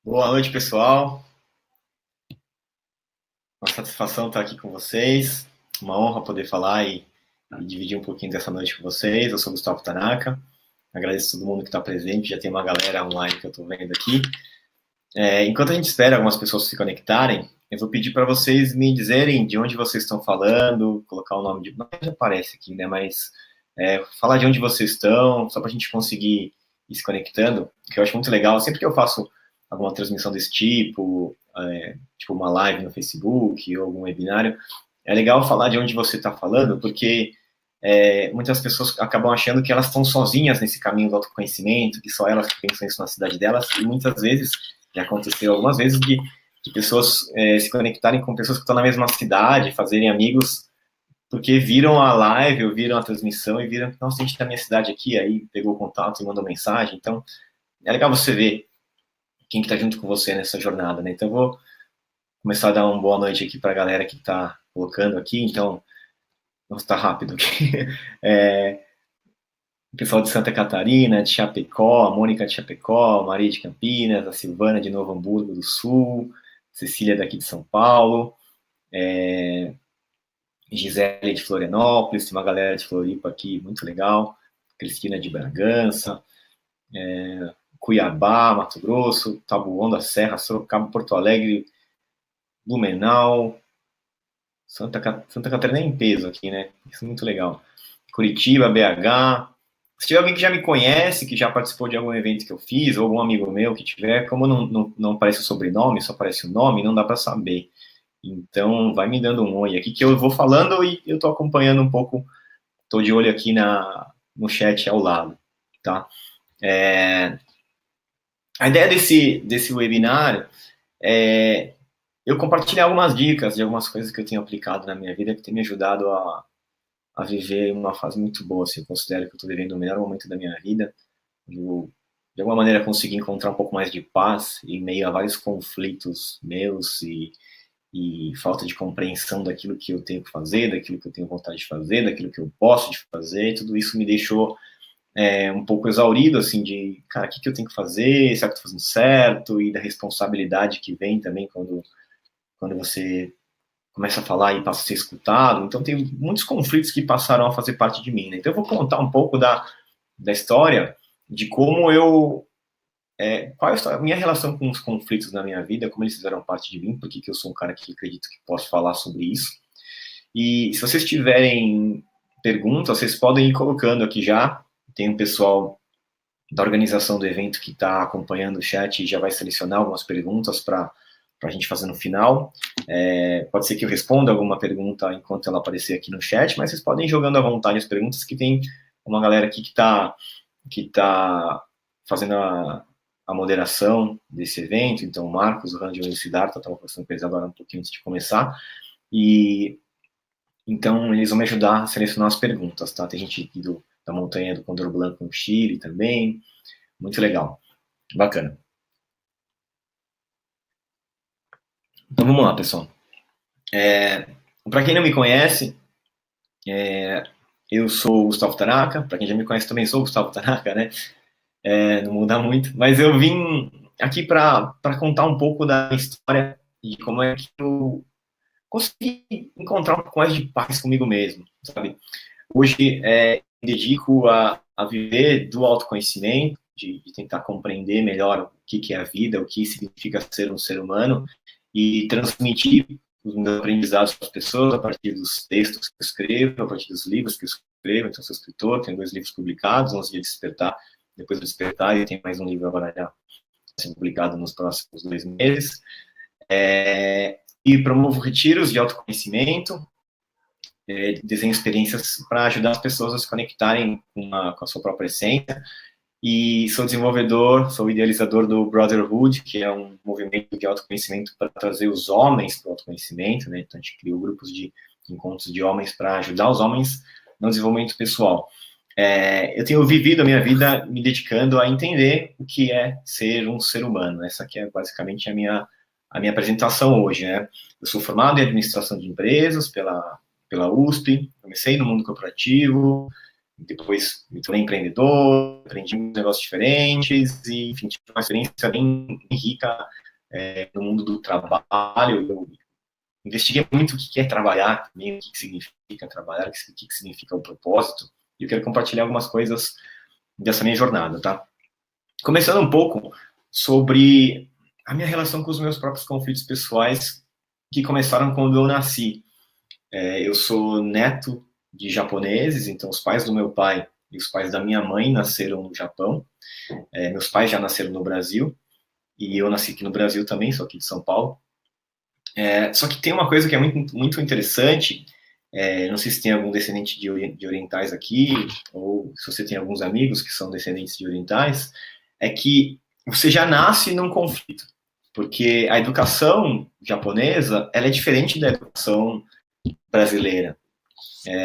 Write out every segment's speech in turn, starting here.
Boa noite, pessoal. Uma satisfação estar aqui com vocês. Uma honra poder falar e dividir um pouquinho dessa noite com vocês. Eu sou Gustavo Tanaka. Agradeço a todo mundo que está presente. Já tem uma galera online que eu estou vendo aqui. Enquanto a gente espera algumas pessoas se conectarem, eu vou pedir para vocês me dizerem de onde vocês estão falando, colocar o nome de... Não aparece aqui, né? Mas falar de onde vocês estão, só para a gente conseguir ir se conectando, que eu acho muito legal. Sempre que eu faço alguma transmissão desse tipo uma live no Facebook ou algum webinário, é legal falar de onde você está falando, porque muitas pessoas acabam achando que elas estão sozinhas nesse caminho do autoconhecimento, que só elas que pensam isso na cidade delas, e muitas vezes, já aconteceu algumas vezes, de pessoas se conectarem com pessoas que estão na mesma cidade, fazerem amigos, porque viram a live, ou viram a transmissão e viram, nossa, a gente tá na minha cidade aqui, aí pegou o contato e mandou mensagem, então é legal você ver quem que tá junto com você nessa jornada, né? Então eu vou começar a dar uma boa noite aqui para a galera que está colocando aqui, então, vamos estar rápido aqui. O pessoal de Santa Catarina, de Chapecó, a Mônica de Chapecó, a Maria de Campinas, a Silvana de Novo Hamburgo do Sul, Cecília daqui de São Paulo, Gisele de Florianópolis, tem uma galera de Floripa aqui, muito legal, Cristina de Bragança, Cuiabá, Mato Grosso, Taboão da Serra, Sorocaba, Porto Alegre, Blumenau, Santa Catarina é em peso aqui, né? Isso é muito legal. Curitiba, BH. Se tiver alguém que já me conhece, que já participou de algum evento que eu fiz, ou algum amigo meu que tiver, como não aparece o sobrenome, só aparece o nome, não dá para saber. Então, vai me dando um oi aqui, que eu vou falando e eu estou acompanhando um pouco, estou de olho aqui no chat ao lado, tá? A ideia desse webinário é eu compartilhar algumas dicas de algumas coisas que eu tenho aplicado na minha vida que tem me ajudado a viver uma fase muito boa. Assim, eu considero que eu estou vivendo o melhor momento da minha vida. Eu, de alguma maneira, consegui encontrar um pouco mais de paz em meio a vários conflitos meus e falta de compreensão daquilo que eu tenho que fazer, daquilo que eu tenho vontade de fazer, daquilo que eu posso de fazer. Tudo isso me deixou um pouco exaurido, assim, de, cara, o que eu tenho que fazer? Será que estou fazendo certo? E da responsabilidade que vem também quando você começa a falar e passa a ser escutado. Então, tem muitos conflitos que passaram a fazer parte de mim. Né? Então, eu vou contar um pouco da história, de como qual é a minha relação com os conflitos na minha vida, como eles fizeram parte de mim, porque eu sou um cara que acredito que posso falar sobre isso. E se vocês tiverem perguntas, vocês podem ir colocando aqui já. Tem um pessoal da organização do evento que está acompanhando o chat e já vai selecionar algumas perguntas para a gente fazer no final. Pode ser que eu responda alguma pergunta enquanto ela aparecer aqui no chat, mas vocês podem ir jogando à vontade as perguntas, que tem uma galera aqui que tá fazendo a moderação desse evento. Então, o Marcos, o Randy e o Siddhartha estavam conversando com eles agora um pouquinho antes de começar. E então, eles vão me ajudar a selecionar as perguntas, tá? Tem gente aqui da Montanha do Condor Blanco no Chile também. Muito legal. Bacana. Então, vamos lá, pessoal. Para quem não me conhece, eu sou o Gustavo Tanaka. Para quem já me conhece, também sou o Gustavo Tanaka, né? Não muda muito. Mas eu vim aqui para contar um pouco da história e como é que eu consegui encontrar um pouco mais de paz comigo mesmo, sabe? Hoje, me dedico a viver do autoconhecimento, de tentar compreender melhor o que é a vida, o que significa ser um ser humano e transmitir os meus aprendizados para as pessoas a partir dos textos que eu escrevo, a partir dos livros que eu escrevo. Então, sou escritor, tenho 2 livros publicados, 11 Dias de Despertar, depois do Despertar, e tem mais um livro agora já sendo publicado nos próximos 2 meses. E promovo retiros de autoconhecimento, desenho experiências para ajudar as pessoas a se conectarem com a sua própria essência. E sou desenvolvedor, sou idealizador do Brotherhood, que é um movimento de autoconhecimento para trazer os homens para o autoconhecimento, né? Então, a gente criou grupos de encontros de homens para ajudar os homens no desenvolvimento pessoal. Eu tenho vivido a minha vida me dedicando a entender o que é ser um ser humano. Essa aqui é basicamente a minha apresentação hoje, né? Eu sou formado em administração de empresas pela USP, comecei no mundo corporativo, depois me tornei empreendedor, aprendi muitos negócios diferentes e, enfim, tive uma experiência bem rica no mundo do trabalho. Eu investiguei muito o que é trabalhar, também, o que significa trabalhar, o que significa o propósito, e eu quero compartilhar algumas coisas dessa minha jornada, tá? Começando um pouco sobre a minha relação com os meus próprios conflitos pessoais, que começaram quando eu nasci. Eu sou neto de japoneses, então os pais do meu pai e os pais da minha mãe nasceram no Japão. Meus pais já nasceram no Brasil, e eu nasci aqui no Brasil também, sou aqui de São Paulo. Só que tem uma coisa que é muito, muito interessante, não sei se tem algum descendente de orientais aqui, ou se você tem alguns amigos que são descendentes de orientais, é que você já nasce num conflito, porque a educação japonesa, ela é diferente da educação brasileira.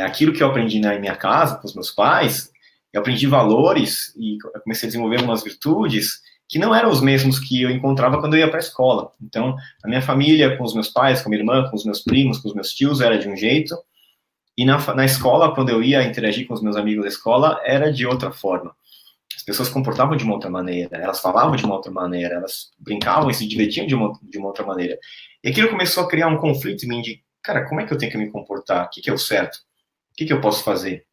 Aquilo que eu aprendi na minha casa, com os meus pais, eu aprendi valores e eu comecei a desenvolver algumas virtudes que não eram os mesmos que eu encontrava quando eu ia para a escola. Então, a minha família, com os meus pais, com a minha irmã, com os meus primos, com os meus tios, era de um jeito, e na escola, quando eu ia interagir com os meus amigos da escola, era de outra forma. As pessoas se comportavam de uma outra maneira, elas falavam de uma outra maneira, elas brincavam e se divertiam de uma outra maneira. E aquilo começou a criar um conflito em mim de, cara, como é que eu tenho que me comportar? O que é o certo? O que eu posso fazer?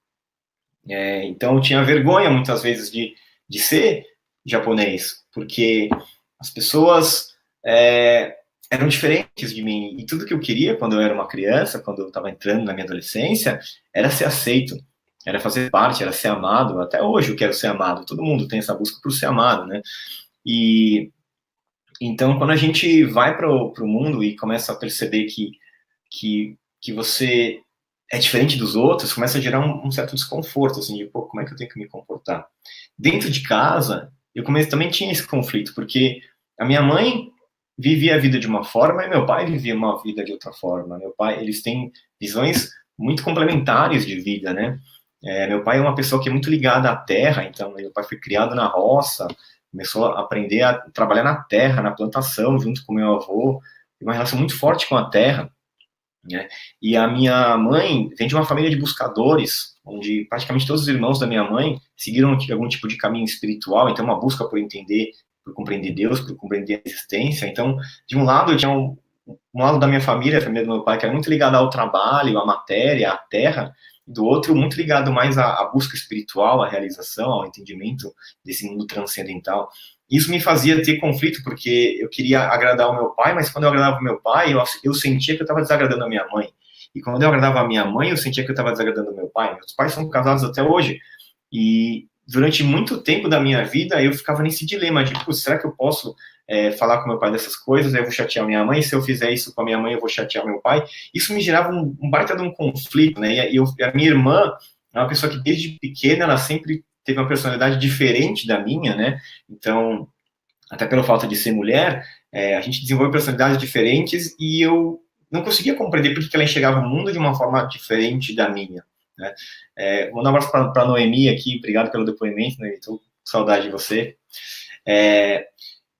Então, eu tinha vergonha, muitas vezes, de ser japonês, porque as pessoas eram diferentes de mim, e tudo que eu queria quando eu era uma criança, quando eu estava entrando na minha adolescência, era ser aceito, era fazer parte, era ser amado. Até hoje eu quero ser amado, todo mundo tem essa busca por ser amado, né? E então, quando a gente vai para o mundo e começa a perceber que você é diferente dos outros, começa a gerar um certo desconforto, assim, de, pô, como é que eu tenho que me comportar? Dentro de casa, eu também tinha esse conflito, porque a minha mãe vivia a vida de uma forma e meu pai vivia uma vida de outra forma. Meu pai, eles têm visões muito complementares de vida, né? Meu pai é uma pessoa que é muito ligada à terra, então meu pai foi criado na roça, começou a aprender a trabalhar na terra, na plantação, junto com meu avô, tem uma relação muito forte com a terra, né? E a minha mãe vem de uma família de buscadores, onde praticamente todos os irmãos da minha mãe seguiram algum tipo de caminho espiritual, então uma busca por entender, por compreender Deus, por compreender a existência. Então, de um lado, eu tinha um lado da minha família, a família do meu pai, que era muito ligada ao trabalho, à matéria, à terra, do outro, muito ligado mais à busca espiritual, à realização, ao entendimento desse mundo transcendental. Isso me fazia ter conflito, porque eu queria agradar o meu pai, mas quando eu agradava o meu pai, eu sentia que eu estava desagradando a minha mãe. E quando eu agradava a minha mãe, eu sentia que eu estava desagradando o meu pai. Meus pais são casados até hoje. E durante muito tempo da minha vida, eu ficava nesse dilema de, será que eu posso falar com meu pai dessas coisas? Eu vou chatear minha mãe. Se eu fizer isso com a minha mãe, eu vou chatear meu pai. Isso me gerava um baita de um conflito, né? E a minha irmã é uma pessoa que desde pequena, ela sempre teve uma personalidade diferente da minha, né? Então, até pelo fato de ser mulher, a gente desenvolve personalidades diferentes e eu não conseguia compreender por que ela enxergava o mundo de uma forma diferente da minha, né? Vou mandar um abraço para a Noemi aqui, obrigado pelo depoimento, Noemi, estou com saudade de você.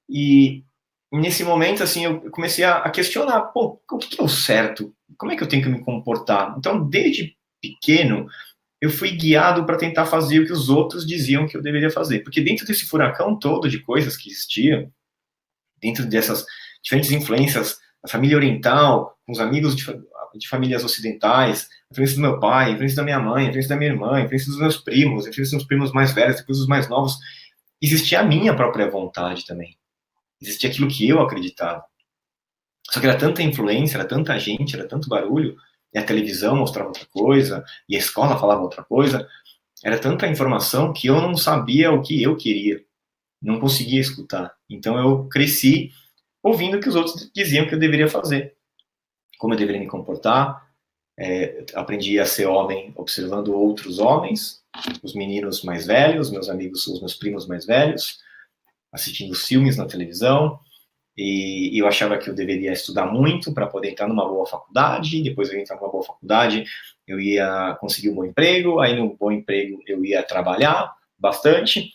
E nesse momento, assim, eu comecei a questionar, pô, o que é o certo? Como é que eu tenho que me comportar? Então, desde pequeno, eu fui guiado para tentar fazer o que os outros diziam que eu deveria fazer. Porque dentro desse furacão todo de coisas que existiam, dentro dessas diferentes influências da família oriental, com os amigos de famílias ocidentais, a influência do meu pai, a influência da minha mãe, a influência da minha irmã, a influência dos meus primos, a influência dos primos mais velhos, depois dos mais novos, existia a minha própria vontade também. Existia aquilo que eu acreditava. Só que era tanta influência, era tanta gente, era tanto barulho, e a televisão mostrava outra coisa, e a escola falava outra coisa, era tanta informação que eu não sabia o que eu queria, não conseguia escutar. Então eu cresci ouvindo o que os outros diziam que eu deveria fazer, como eu deveria me comportar. Aprendi a ser homem observando outros homens, os meninos mais velhos, meus amigos, os meus primos mais velhos, assistindo filmes na televisão, e eu achava que eu deveria estudar muito para poder entrar numa boa faculdade. Depois eu ia entrar numa boa faculdade, eu ia conseguir um bom emprego, aí no bom emprego eu ia trabalhar bastante,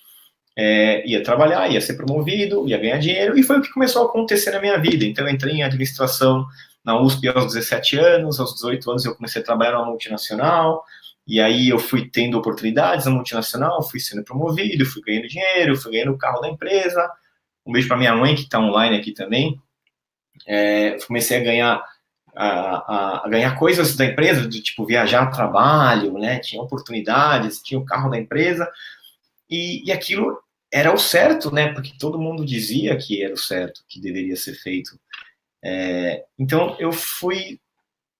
ia trabalhar, ia ser promovido, ia ganhar dinheiro, e foi o que começou a acontecer na minha vida. Então eu entrei em administração na USP aos 17 anos, aos 18 anos eu comecei a trabalhar numa multinacional, E aí eu fui tendo oportunidades na multinacional, fui sendo promovido, fui ganhando dinheiro, fui ganhando o carro da empresa. Um beijo para minha mãe, que está online aqui também. Comecei a ganhar coisas da empresa, do tipo viajar a trabalho, né? Tinha oportunidades, tinha o carro da empresa, e aquilo era o certo, né? Porque todo mundo dizia que era o certo, que deveria ser feito. Então eu fui,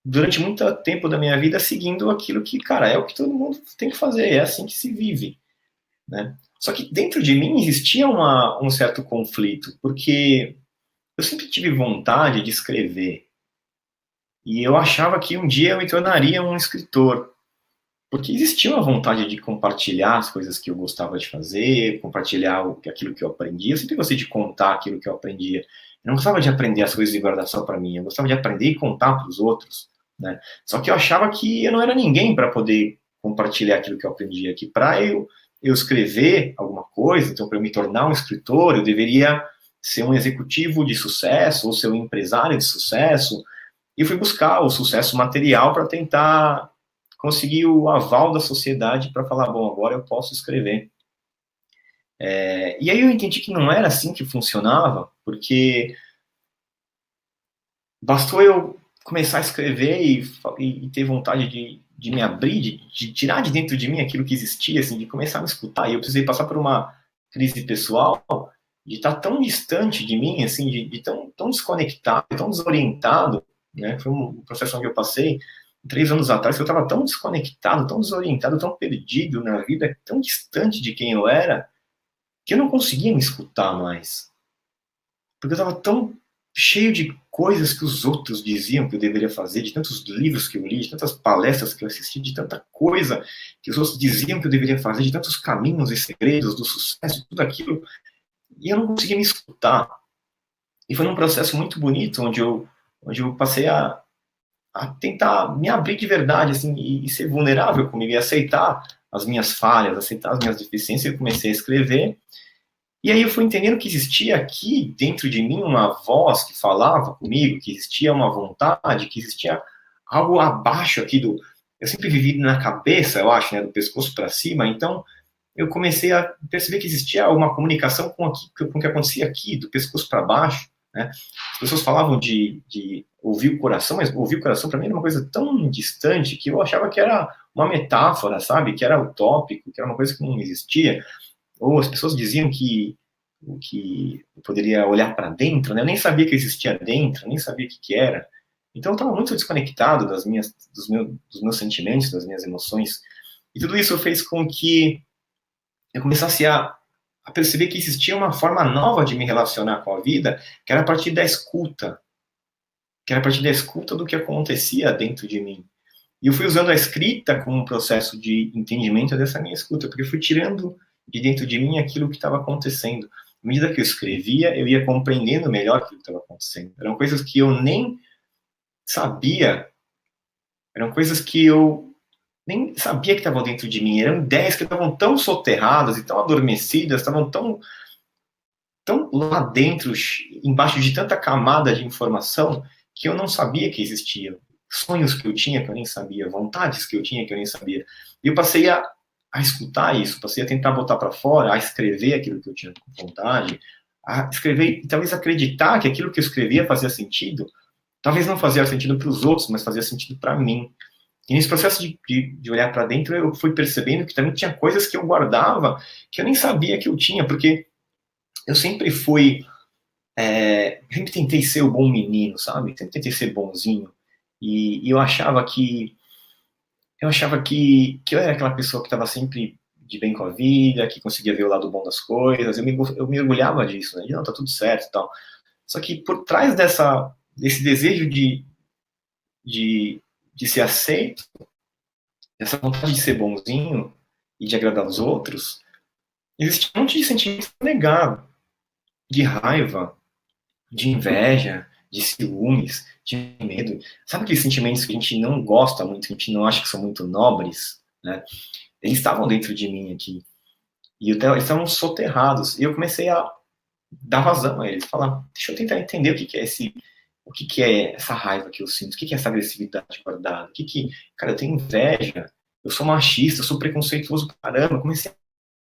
durante muito tempo da minha vida, seguindo aquilo que, cara, é o que todo mundo tem que fazer, é assim que se vive, né? Só que dentro de mim existia um certo conflito, porque eu sempre tive vontade de escrever, e eu achava que um dia eu me tornaria um escritor, porque existia uma vontade de compartilhar as coisas que eu gostava de fazer, compartilhar aquilo que eu aprendi. Eu sempre gostei de contar aquilo que eu aprendia. Eu não gostava de aprender as coisas e guardar só para mim, eu gostava de aprender e contar para os outros, né? Só que eu achava que eu não era ninguém para poder compartilhar aquilo que eu aprendia, que para eu escrever alguma coisa, então para eu me tornar um escritor, eu deveria ser um executivo de sucesso ou ser um empresário de sucesso, e fui buscar o sucesso material para tentar conseguir o aval da sociedade para falar, bom, agora eu posso escrever. E aí eu entendi que não era assim que funcionava, porque bastou eu começar a escrever e ter vontade de me abrir, de tirar de dentro de mim aquilo que existia, assim, de começar a me escutar. E eu precisei passar por uma crise pessoal, de estar tão distante de mim, assim, de tão desconectado, tão desorientado, né? Foi um processo onde eu passei 3 anos atrás, que eu estava tão desconectado, tão desorientado, tão perdido na vida, tão distante de quem eu era, que eu não conseguia me escutar mais. Porque eu estava tão cheio de coisas que os outros diziam que eu deveria fazer, de tantos livros que eu li, de tantas palestras que eu assisti, de tanta coisa que os outros diziam que eu deveria fazer, de tantos caminhos e segredos do sucesso, tudo aquilo, e eu não conseguia me escutar. E foi num processo muito bonito, onde eu passei a tentar me abrir de verdade, assim, e ser vulnerável comigo, e aceitar as minhas falhas, aceitar as minhas deficiências. Eu comecei a escrever, e aí eu fui entendendo que existia aqui dentro de mim uma voz que falava comigo, que existia uma vontade, que existia algo abaixo aqui do... Eu sempre vivi na cabeça, eu acho, né, do pescoço para cima, então eu comecei a perceber que existia uma comunicação com o que acontecia aqui, do pescoço para baixo, né? As pessoas falavam de ouvir o coração, mas ouvir o coração para mim era uma coisa tão distante que eu achava que era uma metáfora, sabe? Que era utópico, que era uma coisa que não existia. Ou as pessoas diziam que eu poderia olhar para dentro, né? Eu nem sabia que existia dentro, nem sabia o que era. Então eu estava muito desconectado dos meus sentimentos, das minhas emoções. E tudo isso fez com que eu começasse a perceber que existia uma forma nova de me relacionar com a vida, que era a partir da escuta, que era a partir da escuta do que acontecia dentro de mim. E eu fui usando a escrita como um processo de entendimento dessa minha escuta, porque eu fui tirando de dentro de mim aquilo que estava acontecendo. À medida que eu escrevia, eu ia compreendendo melhor aquilo que estava acontecendo. Eram coisas que eu nem sabia, eram coisas que eu nem sabia que estavam dentro de mim. Eram ideias que estavam tão soterradas e tão adormecidas, estavam tão lá dentro, embaixo de tanta camada de informação, que eu não sabia que existiam. Sonhos que eu tinha que eu nem sabia, vontades que eu tinha que eu nem sabia. E eu passei a escutar isso, passei a tentar botar para fora, a escrever aquilo que eu tinha vontade, a escrever e talvez acreditar que aquilo que eu escrevia fazia sentido. Talvez não fazia sentido para os outros, mas fazia sentido para mim. E nesse processo de olhar para dentro, eu fui percebendo que também tinha coisas que eu guardava que eu nem sabia que eu tinha, porque eu sempre fui, sempre tentei ser o bom menino, sabe? Sempre tentei ser bonzinho. E eu achava que eu era aquela pessoa que estava sempre de bem com a vida, que conseguia ver o lado bom das coisas. Eu me orgulhava disso, né? Não, tá tudo certo e tal. Só que por trás desse desejo de, de ser aceito, dessa vontade de ser bonzinho e de agradar os outros, existe um monte de sentimento negado, de raiva, de inveja, de ciúmes, de medo. Sabe aqueles sentimentos que a gente não gosta muito, que a gente não acha que são muito nobres, né? Eles estavam dentro de mim aqui. E eles estavam soterrados. E eu comecei a dar vazão a eles, falar, deixa eu tentar entender o que é essa raiva que eu sinto, o que é essa agressividade guardada, cara, eu tenho inveja, eu sou machista, eu sou preconceituoso, caramba, comecei a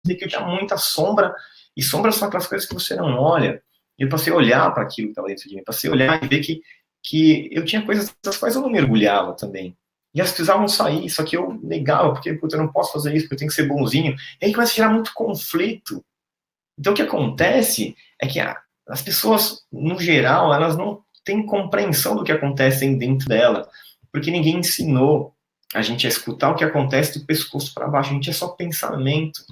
ver que eu tinha muita sombra, e sombra são aquelas coisas que você não olha, e eu passei a olhar para aquilo que estava dentro de mim, passei a olhar e ver que eu tinha coisas das quais eu não mergulhava também, e elas precisavam sair, só que eu negava, porque puta, eu não posso fazer isso, porque eu tenho que ser bonzinho, e aí começa a gerar muito conflito. Então o que acontece é que as pessoas, no geral, elas não têm compreensão do que acontece dentro dela, porque ninguém ensinou a gente a escutar o que acontece do pescoço para baixo, a gente é só pensamento,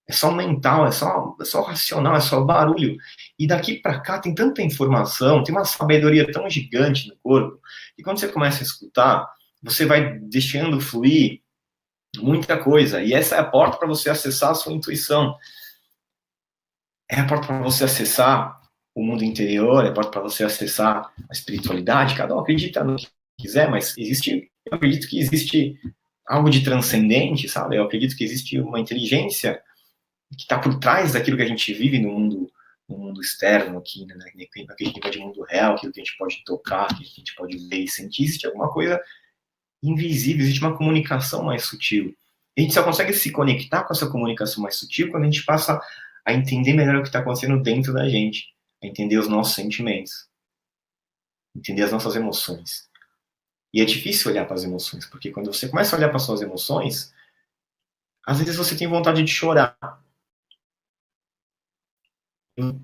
é só mental, é só racional, é só barulho. E daqui para cá tem tanta informação, tem uma sabedoria tão gigante no corpo, que quando você começa a escutar, você vai deixando fluir muita coisa. E essa é a porta para você acessar a sua intuição. É a porta para você acessar o mundo interior, é a porta para você acessar a espiritualidade. Cada um acredita no que quiser, mas eu acredito que existe algo de transcendente, sabe? Eu acredito que existe uma inteligência que está por trás daquilo que a gente vive no mundo externo, aqui, né? Naquele nível de mundo real, aquilo que a gente pode tocar, aquilo que a gente pode ver e sentir. Existe alguma coisa invisível, existe uma comunicação mais sutil. A gente só consegue se conectar com essa comunicação mais sutil quando a gente passa a entender melhor o que está acontecendo dentro da gente, a entender os nossos sentimentos, entender as nossas emoções. E é difícil olhar para as emoções, porque quando você começa a olhar para suas emoções, às vezes você tem vontade de chorar.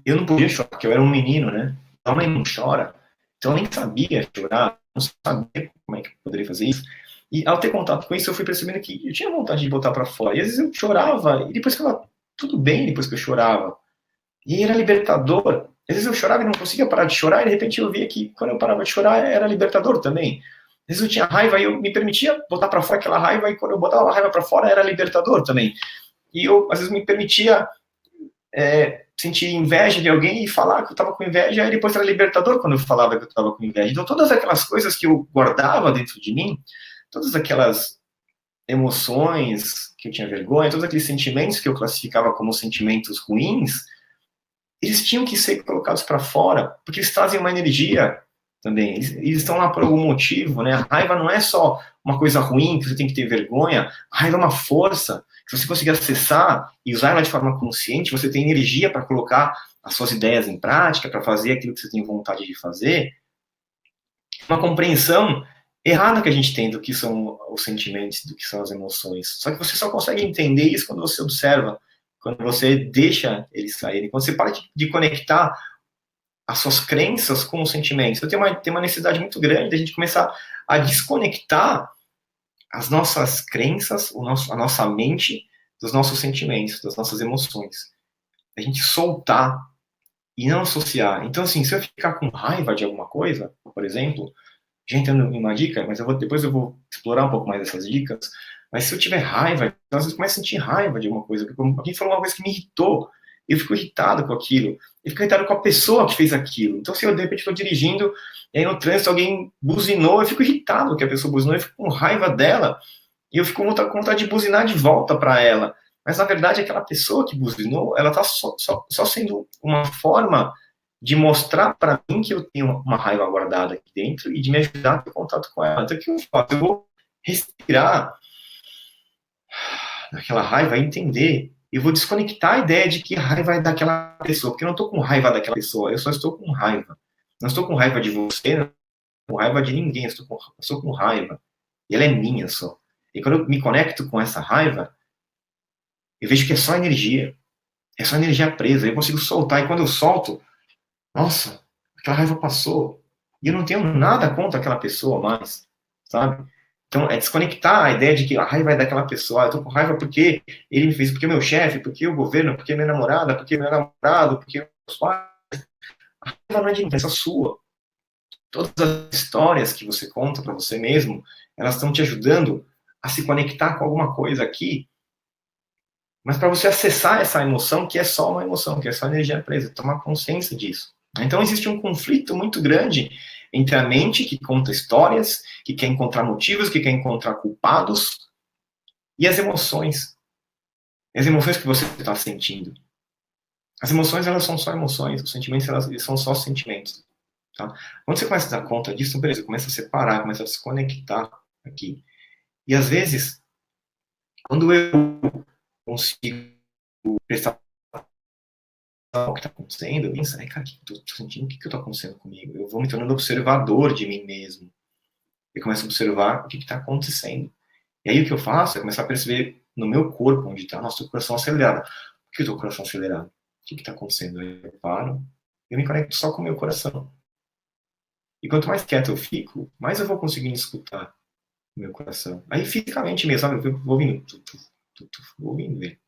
Eu não podia chorar, porque eu era um menino, né? A mãe não chora, então eu nem sabia chorar, não sabia como é que eu poderia fazer isso. E ao ter contato com isso, eu fui percebendo que eu tinha vontade de botar para fora. E às vezes eu chorava, e depois ficava tudo bem depois que eu chorava. E era libertador. Às vezes eu chorava e não conseguia parar de chorar, e de repente eu via que quando eu parava de chorar era libertador também. Às vezes eu tinha raiva e eu me permitia botar para fora aquela raiva, e quando eu botava a raiva para fora era libertador também. E eu, às vezes, me permitia sentir inveja de alguém e falar que eu estava com inveja, e depois era libertador quando eu falava que eu estava com inveja. Então, todas aquelas coisas que eu guardava dentro de mim, todas aquelas emoções que eu tinha vergonha, todos aqueles sentimentos que eu classificava como sentimentos ruins, eles tinham que ser colocados para fora, porque eles trazem uma energia também. Eles estão lá por algum motivo, né? A raiva não é só uma coisa ruim que você tem que ter vergonha. A raiva é uma força. Se você conseguir acessar e usar ela de forma consciente, você tem energia para colocar as suas ideias em prática, para fazer aquilo que você tem vontade de fazer. Uma compreensão errada que a gente tem do que são os sentimentos, do que são as emoções. Só que você só consegue entender isso quando você observa, quando você deixa eles saírem, quando você para de conectar as suas crenças com os sentimentos. Então tem uma necessidade muito grande de a gente começar a desconectar as nossas crenças, a nossa mente, dos nossos sentimentos, das nossas emoções. A gente soltar e não associar. Então, assim, se eu ficar com raiva de alguma coisa, por exemplo, já entrando em uma dica, mas depois eu vou explorar um pouco mais essas dicas, mas se eu tiver raiva, às vezes eu começo a sentir raiva de alguma coisa, porque alguém falou uma coisa que me irritou, eu fico irritado com aquilo, eu fico irritado com a pessoa que fez aquilo. Então, se eu, de repente, estou dirigindo, e aí no trânsito alguém buzinou, eu fico irritado que a pessoa buzinou, eu fico com raiva dela, e eu fico com vontade de buzinar de volta para ela. Mas, na verdade, aquela pessoa que buzinou, ela está só sendo uma forma de mostrar para mim que eu tenho uma raiva guardada aqui dentro e de me ajudar a ter contato com ela. Então, o que eu faço? Eu vou respirar naquela raiva e entender. Eu vou desconectar a ideia de que a raiva é daquela pessoa, porque eu não estou com raiva daquela pessoa, eu só estou com raiva. Não estou com raiva de você, não estou com raiva de ninguém, eu estou com raiva. E ela é minha só. E quando eu me conecto com essa raiva, eu vejo que é só energia. É só energia presa. Eu consigo soltar. E quando eu solto, nossa, aquela raiva passou. E eu não tenho nada contra aquela pessoa mais, sabe? Então, é desconectar a ideia de que a raiva é daquela pessoa. Eu tô com raiva porque ele me fez, porque o meu chefe, porque o governo, porque minha namorada, porque meu namorado, porque meus pais. A raiva não é de mim, é só sua. Todas as histórias que você conta para você mesmo, elas estão te ajudando a se conectar com alguma coisa aqui, mas para você acessar essa emoção que é só uma emoção, que é só energia presa, tomar consciência disso. Então existe um conflito muito grande entre a mente que conta histórias, que quer encontrar motivos, que quer encontrar culpados, e as emoções. As emoções que você está sentindo. As emoções, elas são só emoções, os sentimentos, eles são só sentimentos. Tá? Quando você começa a dar conta disso, beleza, começa a separar, começa a se conectar aqui. E às vezes, Quando eu consigo prestar atenção ao que está acontecendo, eu penso, cara, o que eu estou sentindo? O que está acontecendo comigo? Eu vou me tornando observador de mim mesmo. Eu começo a observar o que está acontecendo. E aí o que eu faço é começar a perceber no meu corpo onde está, nossa, o coração acelerado. Por que eu estou com o coração acelerado? O que está acontecendo? Aí eu paro, eu me conecto só com o meu coração. E quanto mais quieto eu fico, mais eu vou conseguindo escutar o meu coração. Aí fisicamente mesmo, sabe? Eu vou ouvindo, vou ouvindo ele.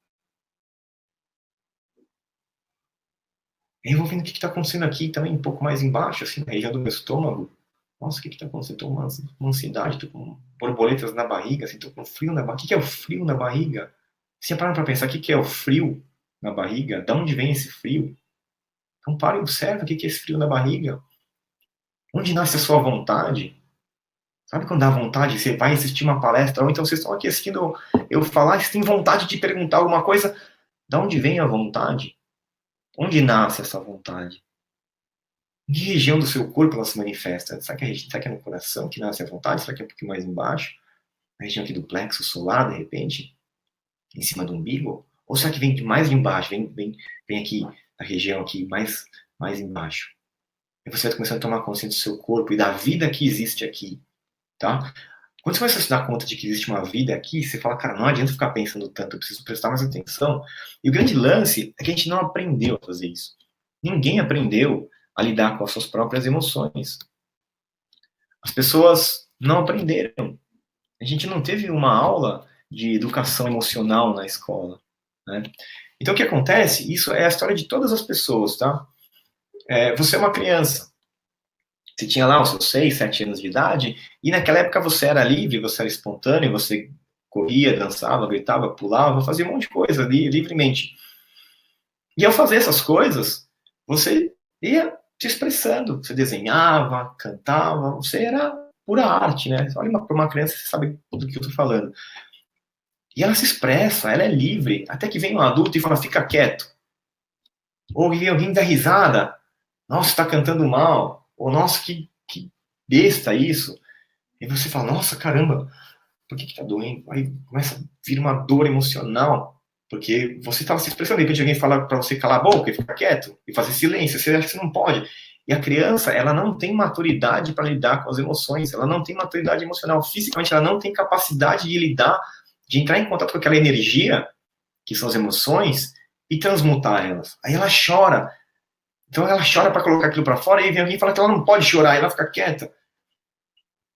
Aí eu vou vendo o que está acontecendo aqui também, um pouco mais embaixo, assim, na região do meu estômago. Nossa, o que está acontecendo? Estou com uma ansiedade, estou com borboletas na barriga, assim, estou com frio na barriga. O que é o frio na barriga? Você já parou para pensar o que é o frio na barriga? De onde vem esse frio? Então para e observa o que é esse frio na barriga. Onde nasce a sua vontade? Sabe quando dá vontade, você vai assistir uma palestra, ou então vocês estão aqui assistindo eu falar, você tem vontade de perguntar alguma coisa, de onde vem a vontade? Onde nasce essa vontade? Em que região do seu corpo ela se manifesta? Será que é no coração que nasce a vontade? Será que é um pouquinho mais embaixo? Na região aqui do plexo solar, de repente? Em cima do umbigo? Ou será que vem de mais de embaixo? Vem aqui, na região aqui, mais embaixo. E você vai começando a tomar consciência do seu corpo e da vida que existe aqui, tá? Quando você começa a se dar conta de que existe uma vida aqui, você fala, cara, não adianta ficar pensando tanto, eu preciso prestar mais atenção. E o grande lance é que a gente não aprendeu a fazer isso. Ninguém aprendeu a lidar com as suas próprias emoções. As pessoas não aprenderam. A gente não teve uma aula de educação emocional na escola, né? Então o que acontece? Isso é a história de todas as pessoas, tá? Você é uma criança. Você tinha lá os seus 6, 7 anos de idade, e naquela época você era livre, você era espontâneo, você corria, dançava, gritava, pulava, fazia um monte de coisa ali, livremente. E ao fazer essas coisas, você ia se expressando, você desenhava, cantava, você era pura arte, né? Olha para uma criança, você sabe do que eu estou falando. E ela se expressa, ela é livre, até que vem um adulto e fala, fica quieto. Ou vem alguém dar risada, nossa, está cantando mal, ou nossa, que besta isso. E você fala, nossa, caramba, por que tá doendo? Aí começa a vir uma dor emocional, porque você estava se expressando, de repente alguém fala para você calar a boca e ficar quieto, e fazer silêncio, você acha que você não pode. E a criança, ela não tem maturidade para lidar com as emoções, ela não tem maturidade emocional, fisicamente ela não tem capacidade de lidar, de entrar em contato com aquela energia, que são as emoções, e transmutar elas. Aí ela chora. Então ela chora para colocar aquilo para fora, e aí vem alguém e fala que ela não pode chorar, e ela fica quieta.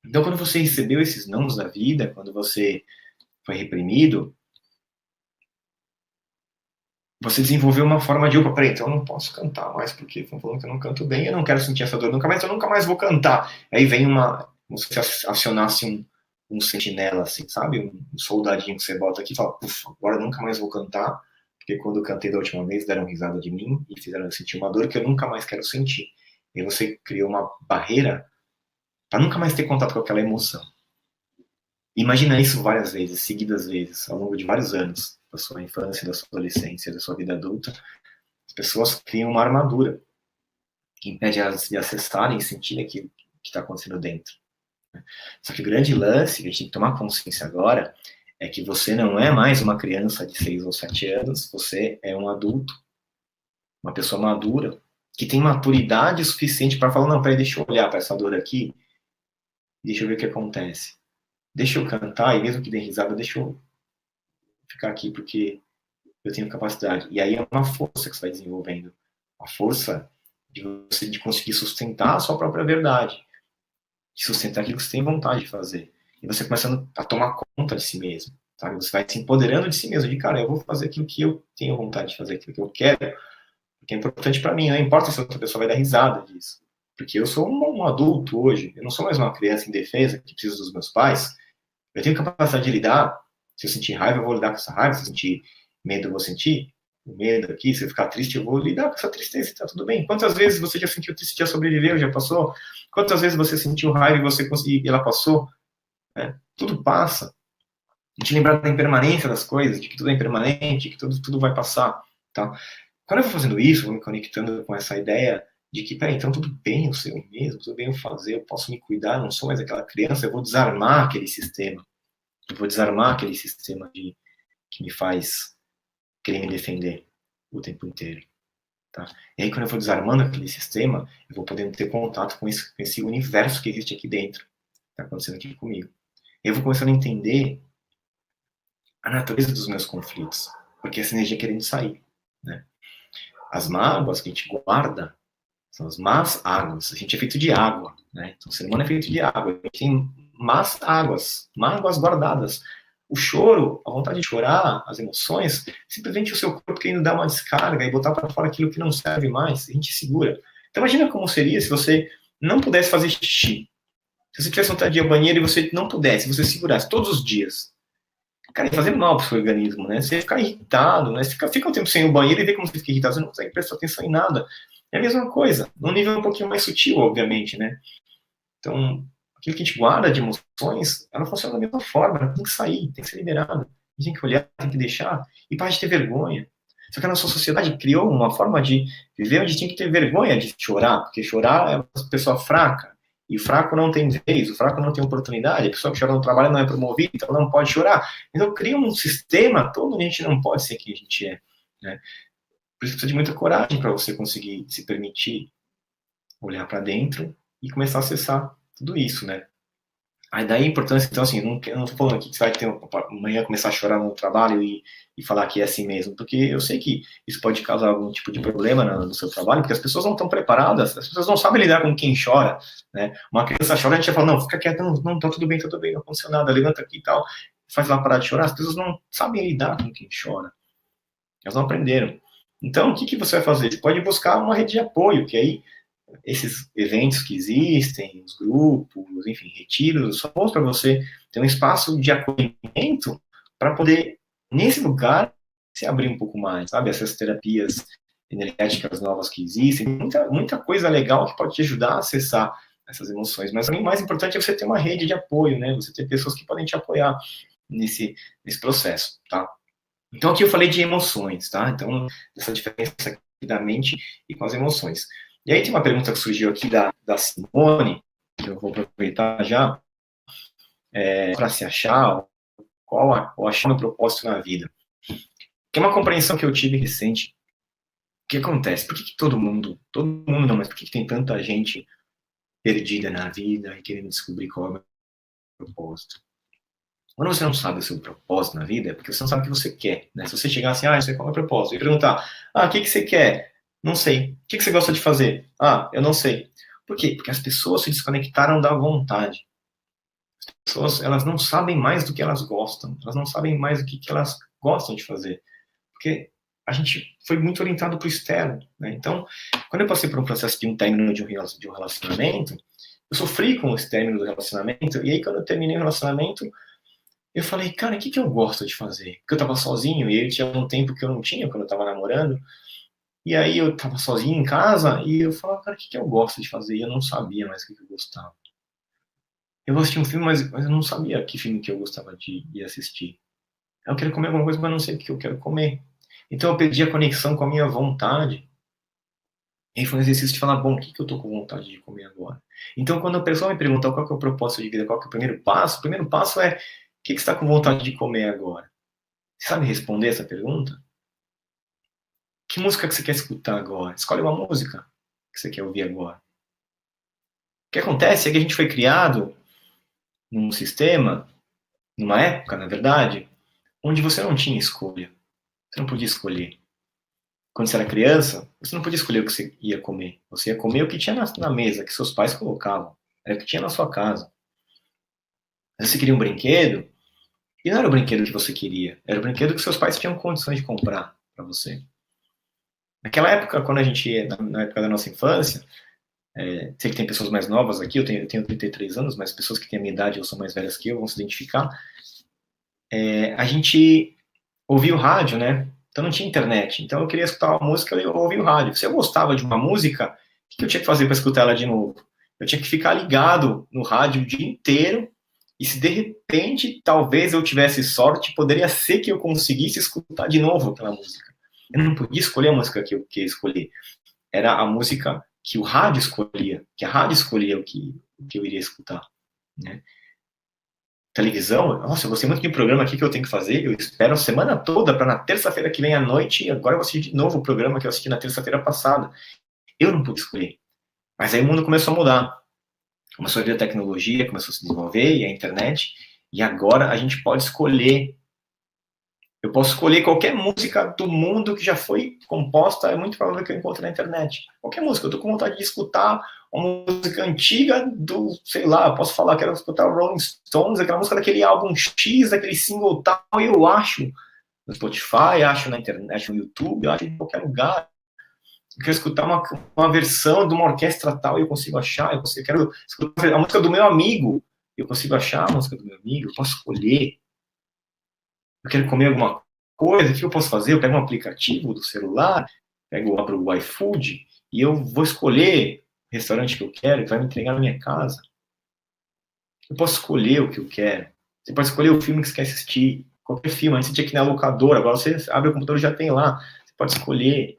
Então, quando você recebeu esses nãos da vida, quando você foi reprimido, você desenvolveu uma forma de, opa, peraí, então eu não posso cantar mais, porque estão falando que eu não canto bem, eu não quero sentir essa dor nunca mais, eu nunca mais vou cantar. Aí vem como se você acionasse um sentinela, assim, sabe? Um soldadinho que você bota aqui e fala, agora eu nunca mais vou cantar, porque quando eu cantei da última vez, deram risada de mim e fizeram eu sentir uma dor que eu nunca mais quero sentir. E aí você criou uma barreira para nunca mais ter contato com aquela emoção. Imagina isso várias vezes, seguidas vezes, ao longo de vários anos da sua infância, da sua adolescência, da sua vida adulta. As pessoas criam uma armadura que impede elas de acessarem e sentirem aquilo que está acontecendo dentro. Só que o grande lance, que a gente tem que tomar consciência agora, é que você não é mais uma criança de 6 ou 7 anos, você é um adulto, uma pessoa madura, que tem maturidade suficiente para falar, não, peraí, deixa eu olhar para essa dor aqui, deixa eu ver o que acontece. Deixa eu cantar, e mesmo que dê risada, deixa eu ficar aqui, porque eu tenho capacidade. E aí é uma força que você vai desenvolvendo. A força de você de conseguir sustentar a sua própria verdade. De sustentar aquilo que você tem vontade de fazer. E você começando a tomar conta de si mesmo. Sabe? Você vai se empoderando de si mesmo. De, cara, eu vou fazer aquilo que eu tenho vontade de fazer, aquilo que eu quero, porque é importante para mim. Não importa se outra pessoa vai dar risada disso. Porque eu sou um adulto hoje. Eu não sou mais uma criança indefesa que precisa dos meus pais. Eu tenho capacidade de lidar. Se eu sentir raiva, eu vou lidar com essa raiva. Se eu sentir medo, eu vou sentir o medo aqui. Se eu ficar triste, eu vou lidar com essa tristeza. Tá tudo bem. Quantas vezes você já sentiu triste e já sobreviveu, já passou? Quantas vezes você sentiu raiva e você conseguiu, e ela passou? Tudo passa. A gente lembrar da impermanência das coisas, de que tudo é impermanente, que tudo vai passar. Tá? Quando eu vou fazendo isso, vou me conectando com essa ideia de que, peraí, então tudo bem eu ser eu mesmo, tudo bem eu fazer, eu posso me cuidar, eu não sou mais aquela criança, eu vou desarmar aquele sistema. Eu vou desarmar aquele sistema que me faz querer me defender o tempo inteiro. Tá? E aí, quando eu vou desarmando aquele sistema, eu vou podendo ter contato com esse universo que existe aqui dentro, que está acontecendo aqui comigo. E eu vou começando a entender a natureza dos meus conflitos, porque essa energia querendo sair. Né? As mágoas que a gente guarda são as más águas. A gente é feito de água. Né? Então, o ser humano é feito de água. A gente tem más águas, mágoas guardadas. O choro, a vontade de chorar, as emoções, simplesmente o seu corpo querendo dar uma descarga e botar para fora aquilo que não serve mais, a gente segura. Então imagina como seria se você não pudesse fazer xixi. Se você tivesse vontade de ir ao banheiro e você não pudesse, você segurasse todos os dias. Cara, ia fazer mal pro seu organismo, né? Você ia ficar irritado, né? Você fica um tempo sem ir ao banheiro e vê como você fica irritado, você não consegue prestar atenção em nada. É a mesma coisa, num nível um pouquinho mais sutil, obviamente, né? Então, aquilo que a gente guarda de emoções, ela funciona da mesma forma, ela tem que sair, tem que ser liberada. A gente tem que olhar, tem que deixar, e parar de ter vergonha. Só que a nossa sociedade criou uma forma de viver onde tem que ter vergonha de chorar, porque chorar é uma pessoa fraca, e o fraco não tem vez, o fraco não tem oportunidade, a pessoa que chora no trabalho não é promovida, então não pode chorar. Então cria um sistema todo onde a gente não pode ser quem a gente é. Né? Por isso precisa de muita coragem para você conseguir se permitir olhar para dentro e começar a acessar tudo isso, né? Aí daí a importância, então assim, não estou falando aqui que você vai ter amanhã começar a chorar no trabalho e falar que é assim mesmo, porque eu sei que isso pode causar algum tipo de problema no seu trabalho, porque as pessoas não estão preparadas, as pessoas não sabem lidar com quem chora, né? Uma criança chora, a gente fala, não, fica quieto, não, tá tudo bem, não aconteceu nada, levanta aqui e tal, faz ela parar de chorar, as pessoas não sabem lidar com quem chora, elas não aprenderam. Então, o que você vai fazer? Você pode buscar uma rede de apoio, que aí esses eventos que existem, os grupos, enfim, retiros, são bons para você ter um espaço de acolhimento para poder, nesse lugar, se abrir um pouco mais, sabe? Essas terapias energéticas novas que existem, muita coisa legal que pode te ajudar a acessar essas emoções. Mas o mais importante é você ter uma rede de apoio, né? Você ter pessoas que podem te apoiar nesse processo, tá? Então aqui eu falei de emoções, tá? Então, essa diferença aqui da mente e com as emoções. E aí tem uma pergunta que surgiu aqui da Simone, que eu vou aproveitar já, para se achar, ou achar meu propósito na vida. Que é uma compreensão que eu tive recente. O que acontece? Por que todo mundo não, mas por que tem tanta gente perdida na vida e querendo descobrir qual é o meu propósito? Quando você não sabe o seu propósito na vida, é porque você não sabe o que você quer. Né? Se você chegar assim, eu sei qual é o meu propósito, e perguntar, o que você quer? Não sei. O que você gosta de fazer? Eu não sei. Por quê? Porque as pessoas se desconectaram da vontade. As pessoas, elas não sabem mais do que elas gostam. Elas não sabem mais o que elas gostam de fazer. Porque a gente foi muito orientado para o externo. Né? Então, quando eu passei por um processo de um término de um relacionamento, eu sofri com esse término do relacionamento, e aí quando eu terminei o relacionamento, eu falei, cara, o que eu gosto de fazer? Porque eu tava sozinho, e ele tinha um tempo que eu não tinha quando eu tava namorando, e aí eu tava sozinho em casa, e eu falava, cara, o que eu gosto de fazer? E eu não sabia mais o que eu gostava. Eu assisti um filme, mas eu não sabia que filme que eu gostava de assistir. Eu quero comer alguma coisa, mas não sei o que eu quero comer. Então eu perdi a conexão com a minha vontade. E aí foi um exercício de falar, bom, o que eu tô com vontade de comer agora? Então quando a pessoa me pergunta qual que é o propósito de vida, qual que é o primeiro passo é, o que você está com vontade de comer agora? Você sabe responder essa pergunta? Que música que você quer escutar agora? Escolhe uma música que você quer ouvir agora. O que acontece é que a gente foi criado num sistema, numa época, na verdade, onde você não tinha escolha. Você não podia escolher. Quando você era criança, você não podia escolher o que você ia comer. Você ia comer o que tinha na mesa, que seus pais colocavam. Era o que tinha na sua casa. Você queria um brinquedo, e não era o brinquedo que você queria. Era o brinquedo que seus pais tinham condições de comprar para você. Naquela época, quando a gente, na época da nossa infância, sei que tem pessoas mais novas aqui, eu tenho 33 anos, mas pessoas que têm a minha idade ou são mais velhas que eu vão se identificar. A gente ouvia o rádio, né? Então não tinha internet. Então eu queria escutar uma música e eu ouvia o rádio. Se eu gostava de uma música, o que eu tinha que fazer para escutar ela de novo? Eu tinha que ficar ligado no rádio o dia inteiro. E se de repente, talvez eu tivesse sorte, poderia ser que eu conseguisse escutar de novo aquela música. Eu não podia escolher a música que eu queria escolher. Era a música que o rádio escolhia, que a rádio escolhia o que eu iria escutar, né? televisão, nossa, eu gostei muito de um programa aqui que eu tenho que fazer, eu espero a semana toda para na terça-feira que vem à noite, agora eu vou assistir de novo o programa que eu assisti na terça-feira passada. Eu não pude escolher. Mas aí o mundo começou a mudar. Começou a vir a tecnologia, começou a se desenvolver, e a internet, e agora a gente pode escolher. Eu posso escolher qualquer música do mundo que já foi composta, é muito provável que eu encontre na internet. Qualquer música, eu tô com vontade de escutar uma música antiga do, sei lá, posso falar, quero escutar o Rolling Stones, aquela música daquele álbum X, daquele single tal, e eu acho no Spotify, acho na internet, acho no YouTube, acho em qualquer lugar. Eu quero escutar uma versão de uma orquestra tal, e eu consigo achar, eu quero escutar a música do meu amigo, eu consigo achar a música do meu amigo, eu posso escolher. Eu quero comer alguma coisa, o que eu posso fazer? Eu pego um aplicativo do celular, abro o iFood e eu vou escolher o restaurante que eu quero, que vai me entregar na minha casa. Eu posso escolher o que eu quero. Você pode escolher o filme que você quer assistir. Qualquer filme. Antes você tinha que ir na locadora, agora você abre o computador e já tem lá. Você pode escolher.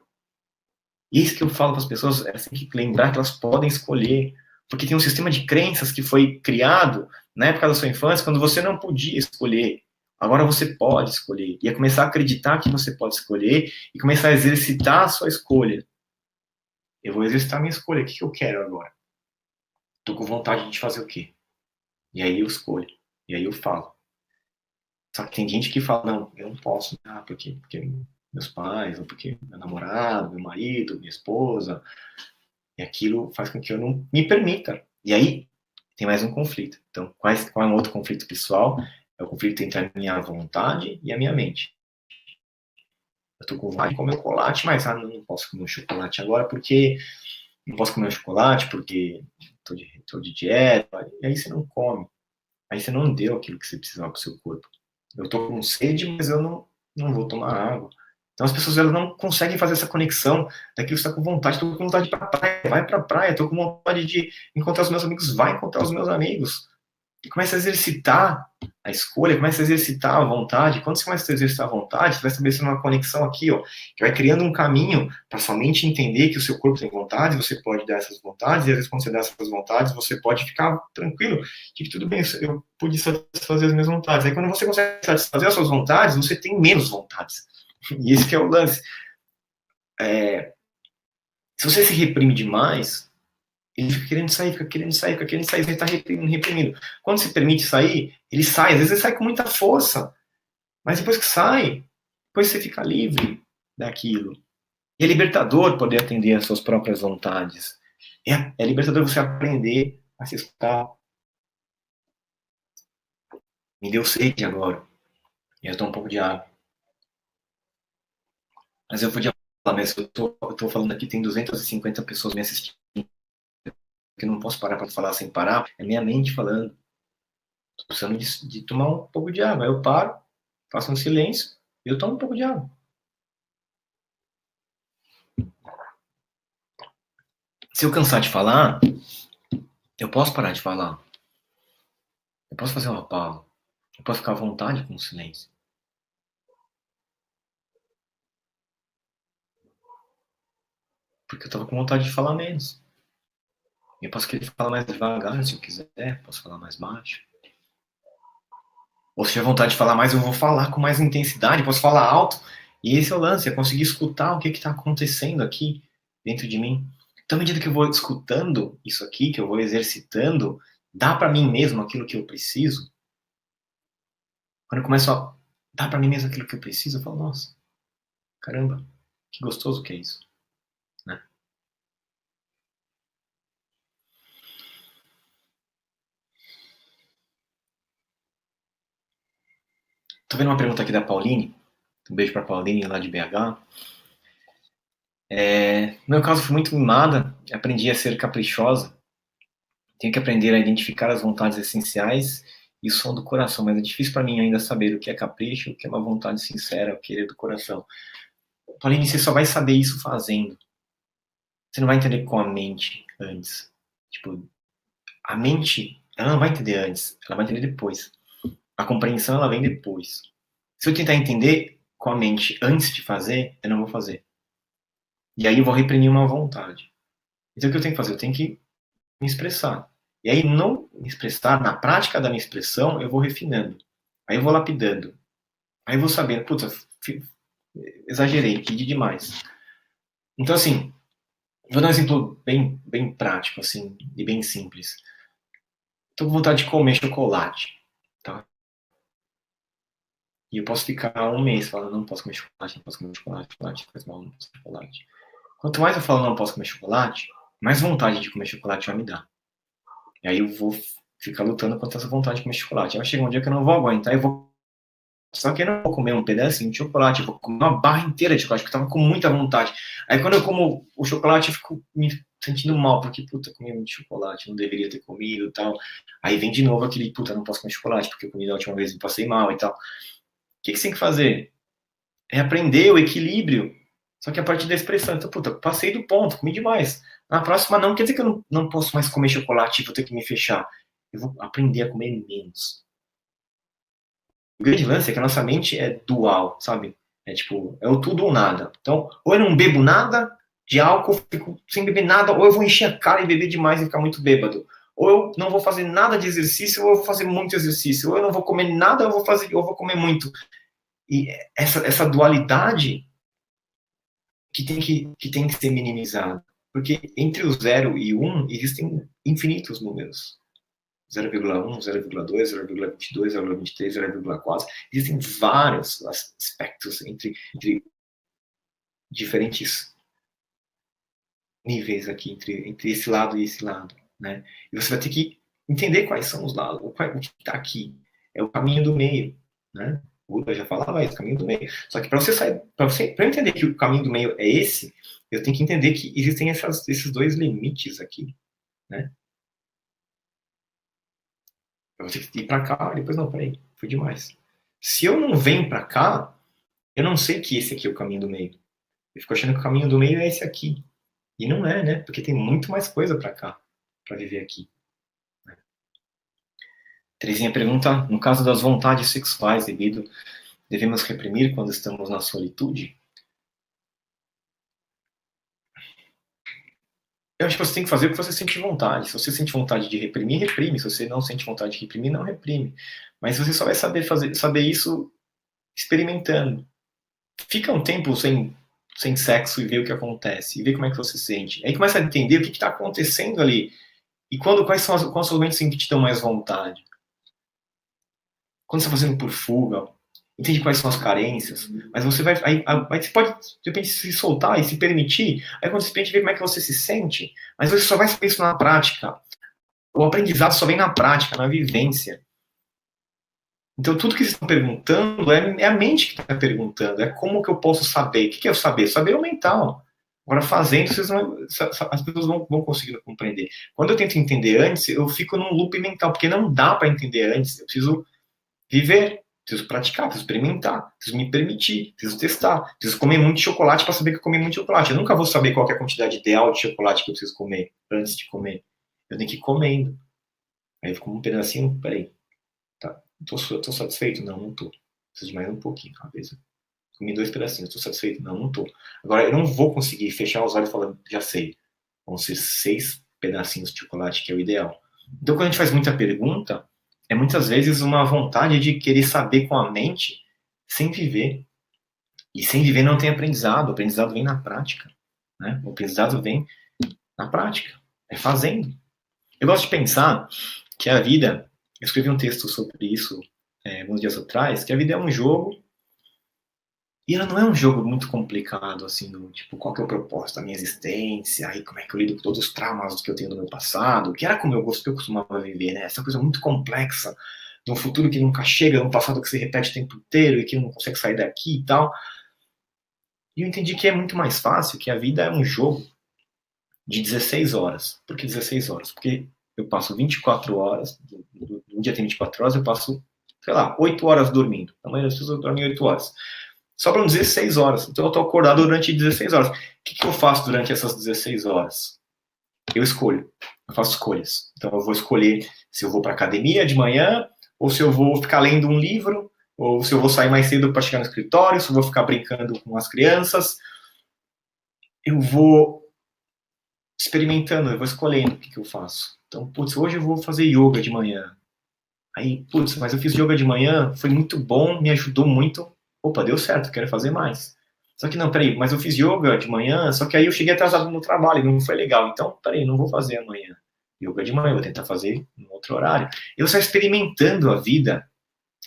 Isso que eu falo para as pessoas, elas têm que lembrar que elas podem escolher. Porque tem um sistema de crenças que foi criado na época da sua infância, quando você não podia escolher. Agora você pode escolher. E é começar a acreditar que você pode escolher e começar a exercitar a sua escolha. Eu vou exercitar a minha escolha. O que eu quero agora? Estou com vontade de fazer o quê? E aí eu escolho. E aí eu falo. Só que tem gente que fala, não, eu não posso. Porque meus pais, ou porque meu namorado, meu marido, minha esposa. E aquilo faz com que eu não me permita. E aí tem mais um conflito. Então, qual é um outro conflito pessoal? É o conflito entre a minha vontade e a minha mente. Eu tô com vontade de comer chocolate, mas não posso comer um chocolate agora porque não posso comer um chocolate porque tô de dieta. E aí você não come. Aí você não deu aquilo que você precisava para o seu corpo. Eu tô com sede, mas eu não vou tomar água. Então as pessoas elas não conseguem fazer essa conexão daquilo que você está com vontade. Estou com vontade de ir para a praia, vai para a praia. Estou com vontade de encontrar os meus amigos, vai encontrar os meus amigos. E começa a exercitar a escolha, começa a exercitar a vontade. Quando você começa a exercitar a vontade, você vai estabelecendo uma conexão aqui, ó, que vai criando um caminho para sua mente entender que o seu corpo tem vontade, você pode dar essas vontades, e às vezes quando você dá essas vontades, você pode ficar tranquilo, de que tudo bem, eu pude satisfazer as minhas vontades. Aí quando você consegue satisfazer as suas vontades, você tem menos vontades. E esse que é o lance. Se você se reprime demais, ele fica querendo sair, fica querendo sair, fica querendo sair, você está reprimindo, reprimindo. Quando você permite sair, ele sai, às vezes ele sai com muita força, mas depois que sai, depois você fica livre daquilo. E é libertador poder atender às suas próprias vontades. É libertador você aprender a se escutar. Me deu sede agora. E eu tô um pouco de água. Mas eu podia falar, mas eu tô falando aqui, tem 250 pessoas me assistindo, que eu não posso parar para falar sem parar. É minha mente falando. Tô precisando de tomar um pouco de água. Aí eu paro, faço um silêncio e eu tomo um pouco de água. Se eu cansar de falar, eu posso parar de falar. Eu posso fazer uma pausa. Eu posso ficar à vontade com o silêncio. Porque eu tava com vontade de falar menos. Eu posso querer falar mais devagar se eu quiser. Posso falar mais baixo. Ou se tiver vontade de falar mais, eu vou falar com mais intensidade. Posso falar alto. E esse é o lance. É conseguir escutar o que está acontecendo aqui dentro de mim. Então, à medida que eu vou escutando isso aqui, que eu vou exercitando, dá para mim mesmo aquilo que eu preciso. Quando eu começo a dar para mim mesmo aquilo que eu preciso, eu falo, nossa, caramba, que gostoso que é isso, né? Tô vendo uma pergunta aqui da Pauline. Um beijo pra Pauline, lá de BH. No meu caso, fui muito mimada, aprendi a ser caprichosa. Tenho que aprender a identificar as vontades essenciais e o som do coração, mas é difícil para mim ainda saber o que é capricho, o que é uma vontade sincera, o querer do coração. Pauline, você só vai saber isso fazendo. Você não vai entender com a mente antes. Tipo, a mente, ela não vai entender antes, ela vai entender depois. A compreensão, ela vem depois. Se eu tentar entender com a mente antes de fazer, eu não vou fazer. E aí eu vou reprimir uma vontade. Então o que eu tenho que fazer? Eu tenho que me expressar. E aí, não me expressar, na prática da minha expressão, eu vou refinando. Aí eu vou lapidando. Aí eu vou sabendo, puta, exagerei, pedi demais. Então, assim, vou dar um exemplo bem prático, assim, e bem simples. Tô com vontade de comer chocolate, tá? E eu posso ficar um mês falando, não posso comer chocolate, não posso comer chocolate, chocolate faz mal, não posso comer chocolate. Quanto mais eu falo, não posso comer chocolate, mais vontade de comer chocolate vai me dar. E aí eu vou ficar lutando contra essa vontade de comer chocolate. Aí vai chegar um dia que eu não vou aguentar, eu vou. Só que eu não vou comer um pedacinho de chocolate, eu vou comer uma barra inteira de chocolate, porque eu tava com muita vontade. Aí quando eu como o chocolate, eu fico me sentindo mal, porque, puta, eu comi muito chocolate, não deveria ter comido e tal. Aí vem de novo aquele, puta, não posso comer chocolate, porque eu comi da última vez e passei mal e tal. O que você tem que fazer? É aprender o equilíbrio. Só que a partir da expressão, então, puta, passei do ponto, comi demais. Na próxima não, quer dizer que eu não posso mais comer chocolate e vou ter que me fechar. Eu vou aprender a comer menos. O grande lance é que a nossa mente é dual, sabe? É tipo, é o tudo ou nada. Então, ou eu não bebo nada de álcool, fico sem beber nada, ou eu vou encher a cara e beber demais e ficar muito bêbado. Ou eu não vou fazer nada de exercício, ou eu vou fazer muito exercício. Ou eu não vou comer nada, ou eu vou comer muito. E essa dualidade que tem que ser minimizada. Porque entre o 0 e 1 existem infinitos números. 0,1, 0,2, 0,22, 0,23, 0,4. Existem vários aspectos entre diferentes níveis aqui, entre esse lado e esse lado. Né? E você vai ter que entender quais são os lados, o que está aqui. É o caminho do meio. Né? O Buda já falava isso, caminho do meio. Só que para eu entender que o caminho do meio é esse, eu tenho que entender que existem esses dois limites aqui. Né? Eu vou ter que ir para cá, depois não, peraí, foi demais. Se eu não venho para cá, eu não sei que esse aqui é o caminho do meio. Eu fico achando que o caminho do meio é esse aqui. E não é, né? Porque tem muito mais coisa para cá, para viver aqui. Né? Terezinha pergunta, no caso das vontades sexuais, devemos reprimir quando estamos na solitude? Eu acho que você tem que fazer o que você sente vontade. Se você sente vontade de reprimir, reprime. Se você não sente vontade de reprimir, não reprime. Mas você só vai saber isso experimentando. Fica um tempo sem sexo e ver o que acontece. E ver como é que você se sente. Aí começa a entender o que está acontecendo ali. E quais são os momentos em que te dão mais vontade. Quando você está fazendo por fuga, entende quais são as carências, mas você vai. Aí você pode, de repente, se soltar e se permitir. Aí quando você permite ver como é que você se sente, mas você só vai saber isso na prática. O aprendizado só vem na prática, na vivência. Então, tudo que vocês estão perguntando é a mente que está perguntando. É como que eu posso saber? O que é o saber? Saber é o mental. Agora, fazendo, as pessoas vão conseguir compreender. Quando eu tento entender antes, eu fico num loop mental, porque não dá para entender antes. Eu preciso viver, preciso praticar, preciso experimentar, preciso me permitir, preciso testar, preciso comer muito chocolate para saber que eu comi muito chocolate. Eu nunca vou saber qual é a quantidade ideal de chocolate que eu preciso comer antes de comer. Eu tenho que ir comendo. Aí eu fico um pedacinho, peraí, tá, tô satisfeito? Não, não tô. Preciso de mais um pouquinho, às vezes. Comi 2 pedacinhos, tô satisfeito? Não, não tô. Agora, eu não vou conseguir fechar os olhos falando, já sei. Vão ser 6 pedacinhos de chocolate, que é o ideal. Então, quando a gente faz muita pergunta, é muitas vezes uma vontade de querer saber com a mente sem viver. E sem viver não tem aprendizado. O aprendizado vem na prática. Né? O aprendizado vem na prática. É fazendo. Eu gosto de pensar que a vida... Eu escrevi um texto sobre isso alguns dias atrás, que a vida é um jogo e ela não é um jogo muito complicado, assim, tipo, qual que é o propósito da minha existência, aí como é que eu lido com todos os traumas que eu tenho do meu passado, que era como eu costumava viver, né? Essa coisa muito complexa, de um futuro que nunca chega, de um passado que se repete o tempo inteiro e que não consegue sair daqui e tal. E eu entendi que é muito mais fácil, que a vida é um jogo de 16 horas. Por que 16 horas? Porque eu passo 24 horas, um dia tem 24 horas, eu passo, sei lá, 8 horas dormindo. A maioria das pessoas dormem 8 horas. Sobram 16 horas. Então eu estou acordado durante 16 horas. O que eu faço durante essas 16 horas? Eu escolho. Eu faço escolhas. Então eu vou escolher se eu vou para academia de manhã, ou se eu vou ficar lendo um livro, ou se eu vou sair mais cedo para chegar no escritório, se eu vou ficar brincando com as crianças. Eu vou experimentando, eu vou escolhendo o que eu faço. Então, putz, hoje eu vou fazer yoga de manhã. Aí, putz, mas eu fiz yoga de manhã, foi muito bom, me ajudou muito. Opa, deu certo, quero fazer mais. Só que não, peraí, mas eu fiz yoga de manhã, só que aí eu cheguei atrasado no trabalho e não foi legal. Então, peraí, não vou fazer amanhã. Yoga de manhã, vou tentar fazer em outro horário. E você vai experimentando a vida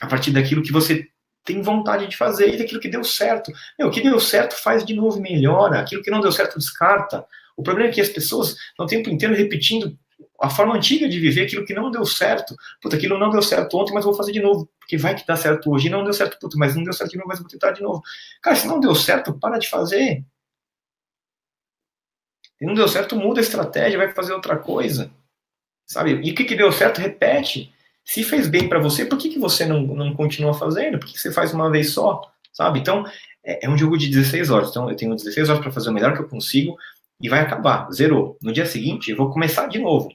a partir daquilo que você tem vontade de fazer e daquilo que deu certo. Meu, o que deu certo faz de novo, melhora. Aquilo que não deu certo, descarta. O problema é que as pessoas estão o tempo inteiro repetindo a forma antiga de viver, aquilo que não deu certo. Puta, aquilo não deu certo ontem, mas vou fazer de novo. Porque vai que dá certo hoje. E não deu certo, puta, mas não deu certo de novo, mas vou tentar de novo. Cara, se não deu certo, para de fazer. Se não deu certo, muda a estratégia, vai fazer outra coisa. Sabe? E o que deu certo, repete. Se fez bem para você, por que você não continua fazendo? Por que você faz uma vez só? Sabe? Então, é um jogo de 16 horas. Então, eu tenho 16 horas para fazer o melhor que eu consigo e vai acabar. Zerou. No dia seguinte, eu vou começar de novo.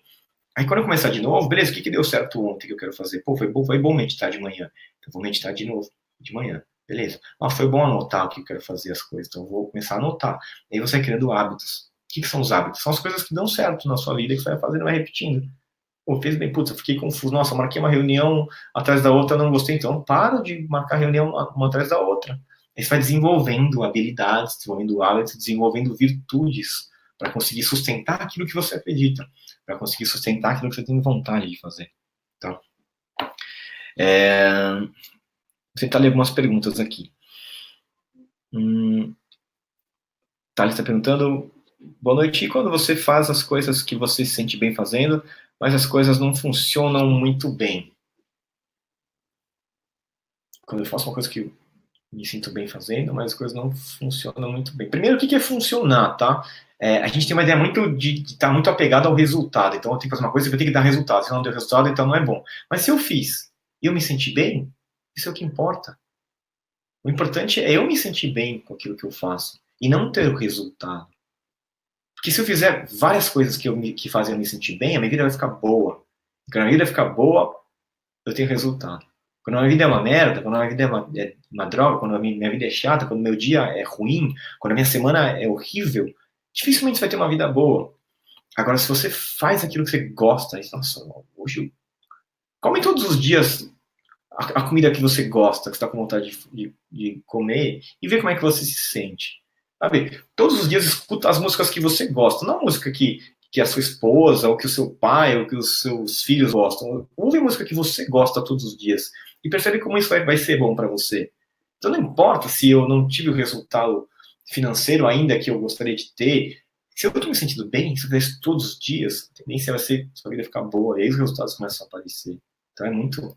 Aí, quando eu começar de novo, beleza, o que deu certo ontem que eu quero fazer? Pô, foi bom meditar de manhã. Então, vou meditar de novo, de manhã. Beleza. Ah, foi bom anotar o que eu quero fazer, as coisas. Então, vou começar a anotar. Aí você vai criando hábitos. O que são os hábitos? São as coisas que dão certo na sua vida, que você vai fazendo e vai repetindo. Pô, fez bem, putz, eu fiquei confuso. Nossa, marquei uma reunião atrás da outra, não gostei, então para de marcar reunião uma atrás da outra. Aí você vai desenvolvendo habilidades, desenvolvendo hábitos, desenvolvendo virtudes para conseguir sustentar aquilo que você acredita, para conseguir sustentar aquilo que você tem vontade de fazer. Então, vou tentar ler algumas perguntas aqui. Thales está perguntando, boa noite, e quando você faz as coisas que você se sente bem fazendo, mas as coisas não funcionam muito bem? Quando eu faço uma coisa que eu me sinto bem fazendo, mas as coisas não funcionam muito bem. Primeiro, o que é funcionar, tá? A gente tem uma ideia muito de estar muito apegado ao resultado. Então, eu tenho que fazer uma coisa que eu tenho que dar resultado. Se não deu resultado, então não é bom. Mas se eu fiz e eu me senti bem, isso é o que importa. O importante é eu me sentir bem com aquilo que eu faço e não ter o resultado. Porque se eu fizer várias coisas que fazem eu me sentir bem, a minha vida vai ficar boa. Quando a minha vida ficar boa, eu tenho resultado. Quando a minha vida é uma merda, quando a minha vida é uma droga, quando a minha vida é chata, quando o meu dia é ruim, quando a minha semana é horrível, dificilmente você vai ter uma vida boa. Agora, se você faz aquilo que você gosta, nossa, hoje eu... come todos os dias a comida que você gosta, que você está com vontade de comer, e vê como é que você se sente. Sabe? Todos os dias escuta as músicas que você gosta, não a música que a sua esposa, ou que o seu pai, ou que os seus filhos gostam. Ouve a música que você gosta todos os dias e percebe como isso vai ser bom para você. Então não importa se eu não tive o resultado financeiro ainda que eu gostaria de ter, se eu estou me sentindo bem, se eu fizer isso todos os dias, a tendência vai ser sua vida ficar boa, e aí os resultados começam a aparecer. Então é muito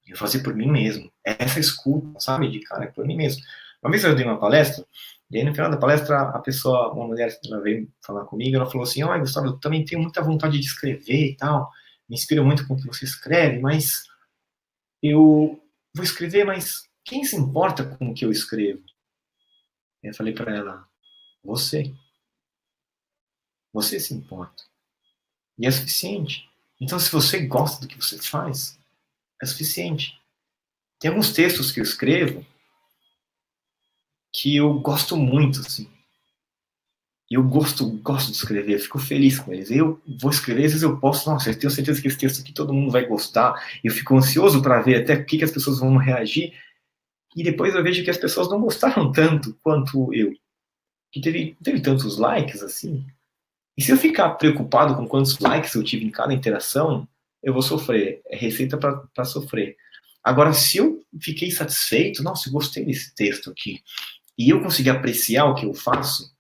eu fazer por mim mesmo. Essa escuta, sabe, de cara, por mim mesmo. Uma vez eu dei uma palestra, e aí no final da palestra, a pessoa, uma mulher, ela veio falar comigo, ela falou assim, olha, Gustavo, eu também tenho muita vontade de escrever e tal, me inspira muito com o que você escreve, mas eu vou escrever, mas quem se importa com o que eu escrevo? Eu falei para ela, você. Você se importa. E é suficiente. Então, se você gosta do que você faz, é suficiente. Tem alguns textos que eu escrevo que eu gosto muito, assim. E eu gosto de escrever, eu fico feliz com eles. Eu vou escrever, às vezes eu posso, nossa, eu tenho certeza que esse texto aqui todo mundo vai gostar. Eu fico ansioso para ver até o que as pessoas vão reagir. E depois eu vejo que as pessoas não gostaram tanto quanto eu. Que teve tantos likes assim. E se eu ficar preocupado com quantos likes eu tive em cada interação, eu vou sofrer. É receita para sofrer. Agora, se eu fiquei satisfeito, nossa, eu gostei desse texto aqui, e eu consegui apreciar o que eu faço,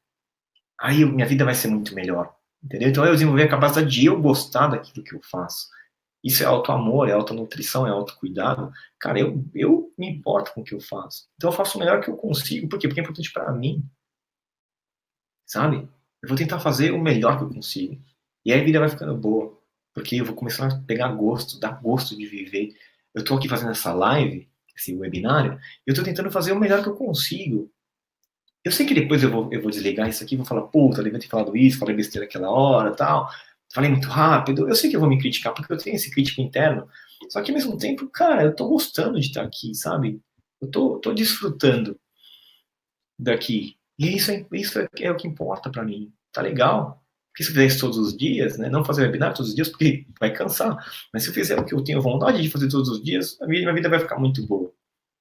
aí minha vida vai ser muito melhor. Entendeu? Então eu desenvolvi a capacidade de eu gostar daquilo que eu faço. Isso é auto-amor, é autonutrição, é autocuidado. Cara, eu me importo com o que eu faço. Então eu faço o melhor que eu consigo. Por quê? Porque é importante para mim. Sabe? Eu vou tentar fazer o melhor que eu consigo. E aí a vida vai ficando boa. Porque eu vou começar a pegar gosto, dar gosto de viver. Eu tô aqui fazendo essa live, esse webinário, e eu tô tentando fazer o melhor que eu consigo. Eu sei que depois eu vou desligar isso aqui e vou falar, puta, devia ter falado isso, falei besteira aquela hora, tal. Falei muito rápido. Eu sei que eu vou me criticar, porque eu tenho esse crítico interno. Só que ao mesmo tempo, cara, eu tô gostando de estar aqui, sabe? Eu tô desfrutando daqui. E isso é o que importa pra mim. Tá legal. Porque se eu fizer isso todos os dias, né, não fazer webinar todos os dias, porque vai cansar. Mas se eu fizer o que eu tenho vontade de fazer todos os dias, a minha vida vai ficar muito boa.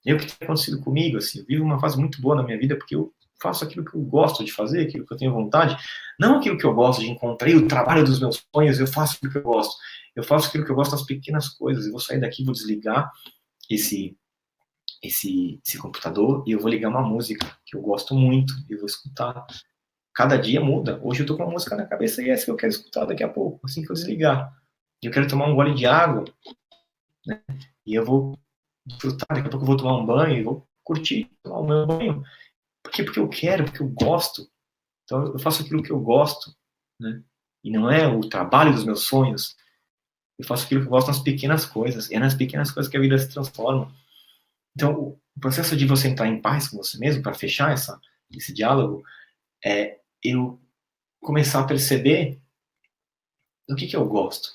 E o que tem acontecido comigo, assim, eu vivo uma fase muito boa na minha vida, porque eu faço aquilo que eu gosto de fazer, aquilo que eu tenho vontade, não aquilo que eu gosto de encontrar, o trabalho dos meus sonhos, eu faço aquilo que eu gosto. Eu faço aquilo que eu gosto das pequenas coisas. Eu vou sair daqui, vou desligar esse computador e eu vou ligar uma música que eu gosto muito e vou escutar. Cada dia muda. Hoje eu tô com uma música na cabeça e é essa que eu quero escutar daqui a pouco, assim que eu desligar. E eu quero tomar um gole de água, né? E eu vou desfrutar, daqui a pouco eu vou tomar um banho e vou curtir, tomar o meu banho. Por quê? Porque eu quero, porque eu gosto. Então eu faço aquilo que eu gosto, né? E não é o trabalho dos meus sonhos. Eu faço aquilo que eu gosto nas pequenas coisas. E é nas pequenas coisas que a vida se transforma. Então, o processo de você entrar em paz com você mesmo, para fechar esse diálogo, é eu começar a perceber do que eu gosto,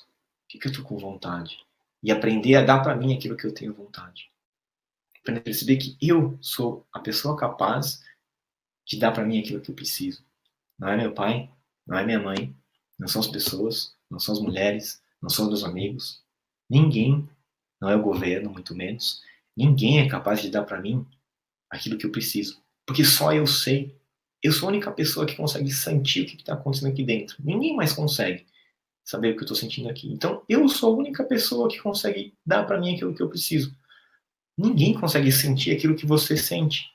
o que eu tô com vontade. E aprender a dar para mim aquilo que eu tenho vontade. Aprender a perceber que eu sou a pessoa capaz de dar para mim aquilo que eu preciso. Não é meu pai, não é minha mãe, não são as pessoas, não são as mulheres, não são os meus amigos. Ninguém, não é o governo, muito menos. Ninguém é capaz de dar para mim aquilo que eu preciso. Porque só eu sei. Eu sou a única pessoa que consegue sentir o que está acontecendo aqui dentro. Ninguém mais consegue saber o que eu estou sentindo aqui. Então, eu sou a única pessoa que consegue dar para mim aquilo que eu preciso. Ninguém consegue sentir aquilo que você sente.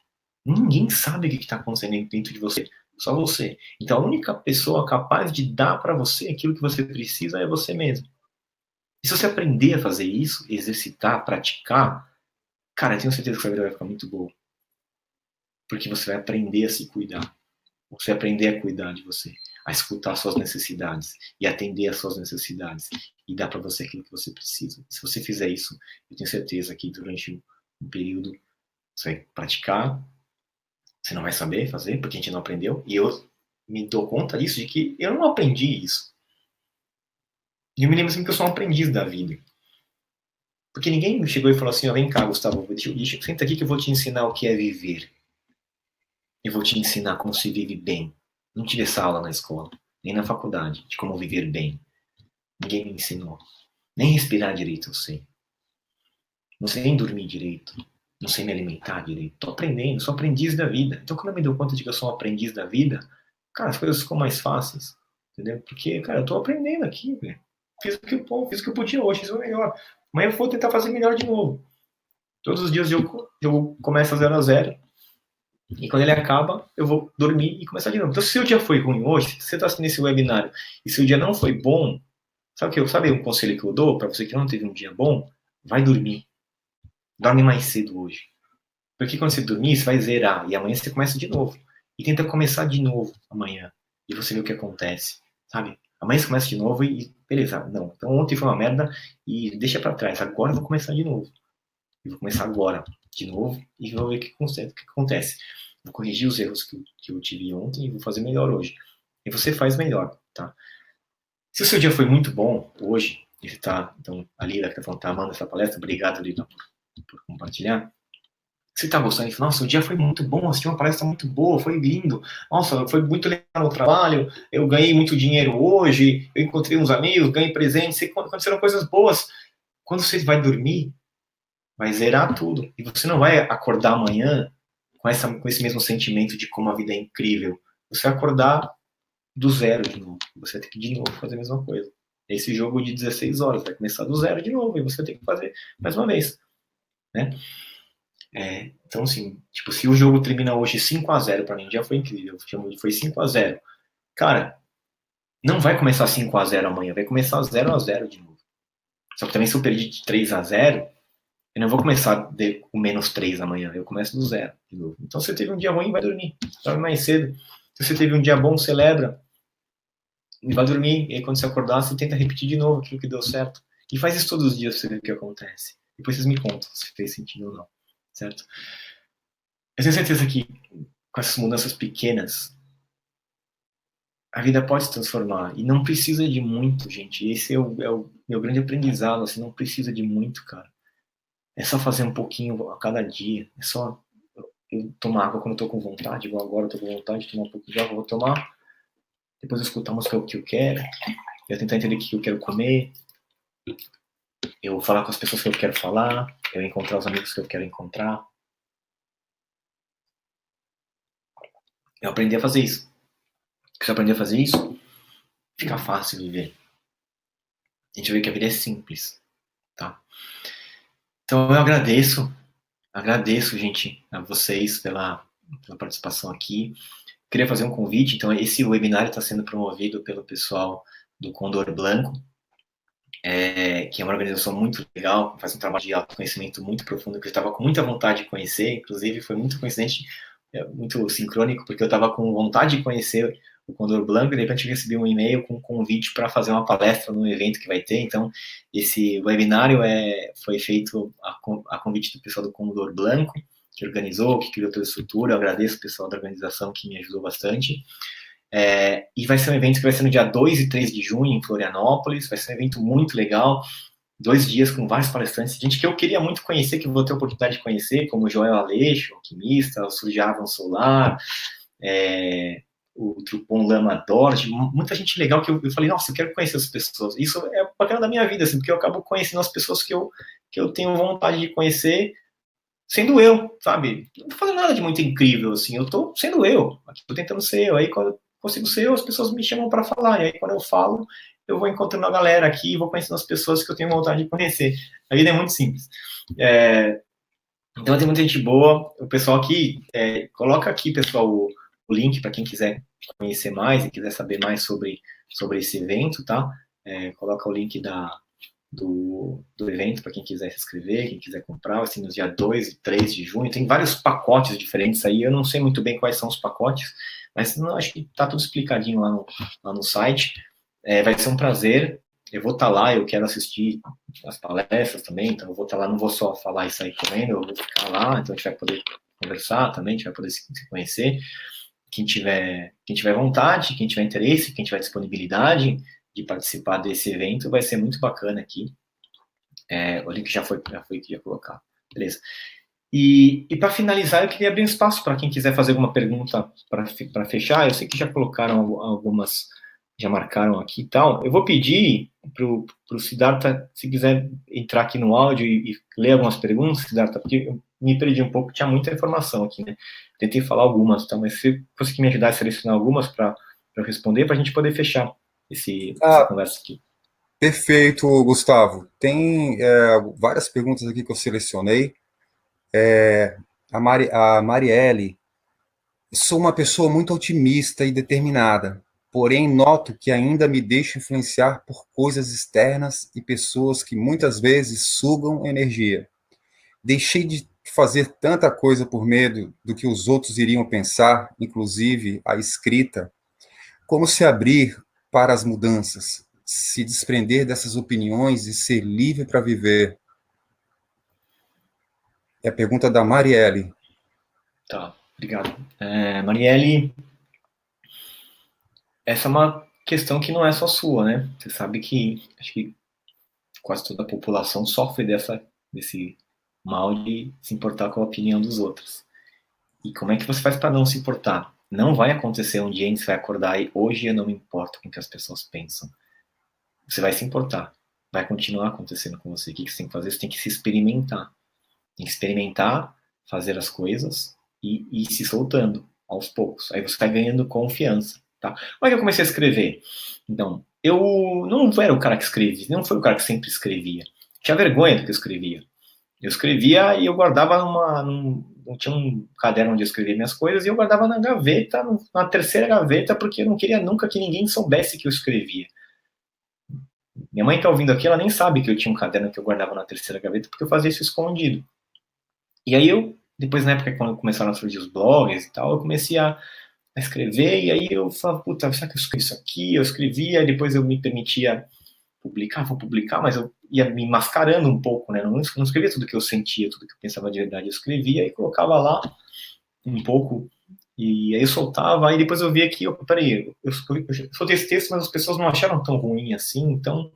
Ninguém sabe o que está acontecendo dentro de você. Só você. Então, a única pessoa capaz de dar para você aquilo que você precisa é você mesmo. E se você aprender a fazer isso, exercitar, praticar, cara, eu tenho certeza que sua vida vai ficar muito boa. Porque você vai aprender a se cuidar. Você vai aprender a cuidar de você, a escutar suas necessidades e atender às suas necessidades e dar para você aquilo que você precisa. Se você fizer isso, eu tenho certeza que durante um período você vai praticar, você não vai saber fazer, porque a gente não aprendeu, e eu me dou conta disso, de que eu não aprendi isso. E eu me lembro assim que eu sou um aprendiz da vida. Porque ninguém me chegou e falou assim, vem cá, Gustavo, senta aqui que eu vou te ensinar o que é viver. Eu vou te ensinar como se vive bem. Não tive essa aula na escola, nem na faculdade, de como viver bem. Ninguém me ensinou. Nem respirar direito eu sei. Não sei nem dormir direito. Não sei me alimentar direito. Tô aprendendo, sou aprendiz da vida. Então, quando eu me dou conta de que eu sou um aprendiz da vida, cara, as coisas ficam mais fáceis. Entendeu? Porque, cara, eu tô aprendendo aqui, velho. Fiz o que eu podia hoje, fiz o melhor. Amanhã eu vou tentar fazer melhor de novo. Todos os dias eu começo a 0-0. E quando ele acaba, eu vou dormir e começar de novo. Então, se o dia foi ruim hoje, se você está assistindo esse webinário e se o dia não foi bom, sabe um conselho que eu dou para você que não teve um dia bom? Vai dormir. Dorme mais cedo hoje. Porque quando você dormir, você vai zerar. E amanhã você começa de novo. E tenta começar de novo amanhã. E você vê o que acontece. Sabe? Amanhã você começa de novo e beleza. Não. Então ontem foi uma merda e deixa para trás. Agora eu vou começar de novo. Eu vou começar agora de novo e vou ver o que acontece. Vou corrigir os erros que eu tive ontem e vou fazer melhor hoje. E você faz melhor, tá? Se o seu dia foi muito bom hoje, e você tá, então, a Lila que tá falando, tá amando essa palestra, obrigado, Lila, por compartilhar. Você tá gostando e fala, nossa, o dia foi muito bom, assisti uma palestra muito boa, foi lindo, nossa, foi muito legal no trabalho, eu ganhei muito dinheiro hoje, eu encontrei uns amigos, ganhei presentes, aconteceram coisas boas. Quando você vai dormir, vai zerar tudo. E você não vai acordar amanhã com esse mesmo sentimento de como a vida é incrível. Você vai acordar do zero de novo. Você vai ter que de novo fazer a mesma coisa. Esse jogo de 16 horas vai começar do zero de novo e você vai ter que fazer mais uma vez. Né? Então, assim, tipo, se o jogo termina hoje 5-0 para mim, já foi incrível. Foi 5-0. Cara, não vai começar 5-0 amanhã, vai começar 0-0 de novo. Só que também se eu perdi de 3-0, eu não vou começar com -3 amanhã, eu começo do zero de novo. Então, se você teve um dia ruim, vai dormir. Dorme mais cedo. Se você teve um dia bom, celebra. E vai dormir. E aí, quando você acordar, você tenta repetir de novo aquilo que deu certo. E faz isso todos os dias pra você ver o que acontece. Depois vocês me contam se fez sentido ou não. Certo? Eu tenho certeza que com essas mudanças pequenas, a vida pode se transformar. E não precisa de muito, gente. Esse é o meu grande aprendizado. Assim, não precisa de muito, cara. É só fazer um pouquinho a cada dia. É só eu tomar água quando eu tô com vontade. Igual agora eu tô com vontade de tomar um pouco de água. Eu vou tomar. depois eu escuto a música que eu quero, eu tentar entender o que eu quero comer, eu falar com as pessoas que eu quero falar, eu encontrar os amigos que eu quero encontrar. Eu aprendi a fazer isso. Se eu aprender a fazer isso, fica fácil viver. A gente vê que a vida é simples, tá? Então eu agradeço, gente, a vocês pela participação aqui. Queria fazer um convite, então esse webinário está sendo promovido pelo pessoal do Condor Blanco, que é uma organização muito legal, faz um trabalho de autoconhecimento muito profundo, que eu estava com muita vontade de conhecer, inclusive foi muito coincidente, muito sincrônico, porque eu estava com vontade de conhecer o Condor Blanco, e de repente eu recebi um e-mail com um convite para fazer uma palestra no evento que vai ter, então esse webinário foi feito a convite do pessoal do Condor Blanco, que organizou, que criou toda a estrutura, eu agradeço o pessoal da organização que me ajudou bastante, e vai ser um evento que vai ser no dia 2 e 3 de junho, em Florianópolis, vai ser um evento muito legal, 2 dias com vários palestrantes, gente que eu queria muito conhecer, que vou ter a oportunidade de conhecer, como o Joel Aleixo, alquimista, o Surjavan Solar, o Trupon Lama Dorje, muita gente legal que eu falei, nossa, eu quero conhecer as pessoas. Isso é bacana da minha vida, assim, porque eu acabo conhecendo as pessoas que eu tenho vontade de conhecer, sendo eu, sabe? Não tô fazendo nada de muito incrível, assim, eu tô sendo eu, tô tentando ser eu, aí quando eu consigo ser eu, as pessoas me chamam para falar, e aí quando eu falo, eu vou encontrando a galera aqui, vou conhecendo as pessoas que eu tenho vontade de conhecer. A vida é muito simples. Então tem muita gente boa, o pessoal aqui, coloca aqui, pessoal, o link para quem quiser conhecer mais e quiser saber mais sobre esse evento, tá? Coloca o link do evento para quem quiser se inscrever, quem quiser comprar, assim, nos dias 2 e 3 de junho. Tem vários pacotes diferentes aí, eu não sei muito bem quais são os pacotes, mas não, acho que tá tudo explicadinho lá no site. Vai ser um prazer, eu vou estar lá, eu quero assistir as palestras também, então eu vou estar lá, não vou só falar e sair correndo, eu vou ficar lá, então a gente vai poder conversar também, a gente vai poder se conhecer. Quem tiver vontade, quem tiver interesse, quem tiver disponibilidade de participar desse evento, vai ser muito bacana aqui. O link já foi colocado. Beleza. E para finalizar, eu queria abrir um espaço para quem quiser fazer alguma pergunta para fechar. Eu sei que já colocaram algumas, já marcaram aqui e tal. Eu vou pedir para o Siddhartha, se quiser entrar aqui no áudio e ler algumas perguntas, Siddhartha, porque eu me perdi um pouco, tinha muita informação aqui, né? Tentei falar algumas, tá? Mas se conseguir me ajudar a selecionar algumas para eu responder, para a gente poder fechar essa conversa aqui. Perfeito, Gustavo. Tem várias perguntas aqui que eu selecionei. A Marielle, sou uma pessoa muito otimista e determinada, porém noto que ainda me deixo influenciar por coisas externas e pessoas que muitas vezes sugam energia. Deixei de fazer tanta coisa por medo do que os outros iriam pensar, inclusive a escrita. Como se abrir para as mudanças, se desprender dessas opiniões e ser livre para viver? É a pergunta da Marielle. Tá, obrigado. Marielle, essa é uma questão que não é só sua, né? Você sabe que acho que quase toda a população sofre desse mal de se importar com a opinião dos outros. E como é que você faz para não se importar? Não vai acontecer um dia em que você vai acordar e hoje eu não me importo com o que as pessoas pensam. Você vai se importar. Vai continuar acontecendo com você. O que você tem que fazer? Você tem que se experimentar. Tem que experimentar, fazer as coisas e ir se soltando aos poucos. Aí você vai ganhando confiança. Tá? Como é que eu comecei a escrever? Então, eu não era o cara que escrevia, não foi o cara que sempre escrevia. Tinha vergonha do que eu escrevia. Eu escrevia e eu guardava não tinha um caderno onde eu escrevia minhas coisas, e eu guardava na gaveta, na terceira gaveta, porque eu não queria nunca que ninguém soubesse que eu escrevia. Minha mãe tá ouvindo aqui, ela nem sabe que eu tinha um caderno que eu guardava na terceira gaveta, porque eu fazia isso escondido. E aí depois na época, quando começaram a surgir os blogs e tal, eu comecei a escrever, e aí eu falava, puta, será que eu escrevi isso aqui? Eu escrevia, e depois eu me permitia vou publicar, mas eu ia me mascarando um pouco, né? Não escrevia tudo que eu sentia, tudo que eu pensava de verdade. Eu escrevia e colocava lá um pouco, e aí eu soltava, aí depois eu via que, peraí, eu soltei esse texto, mas as pessoas não acharam tão ruim assim, então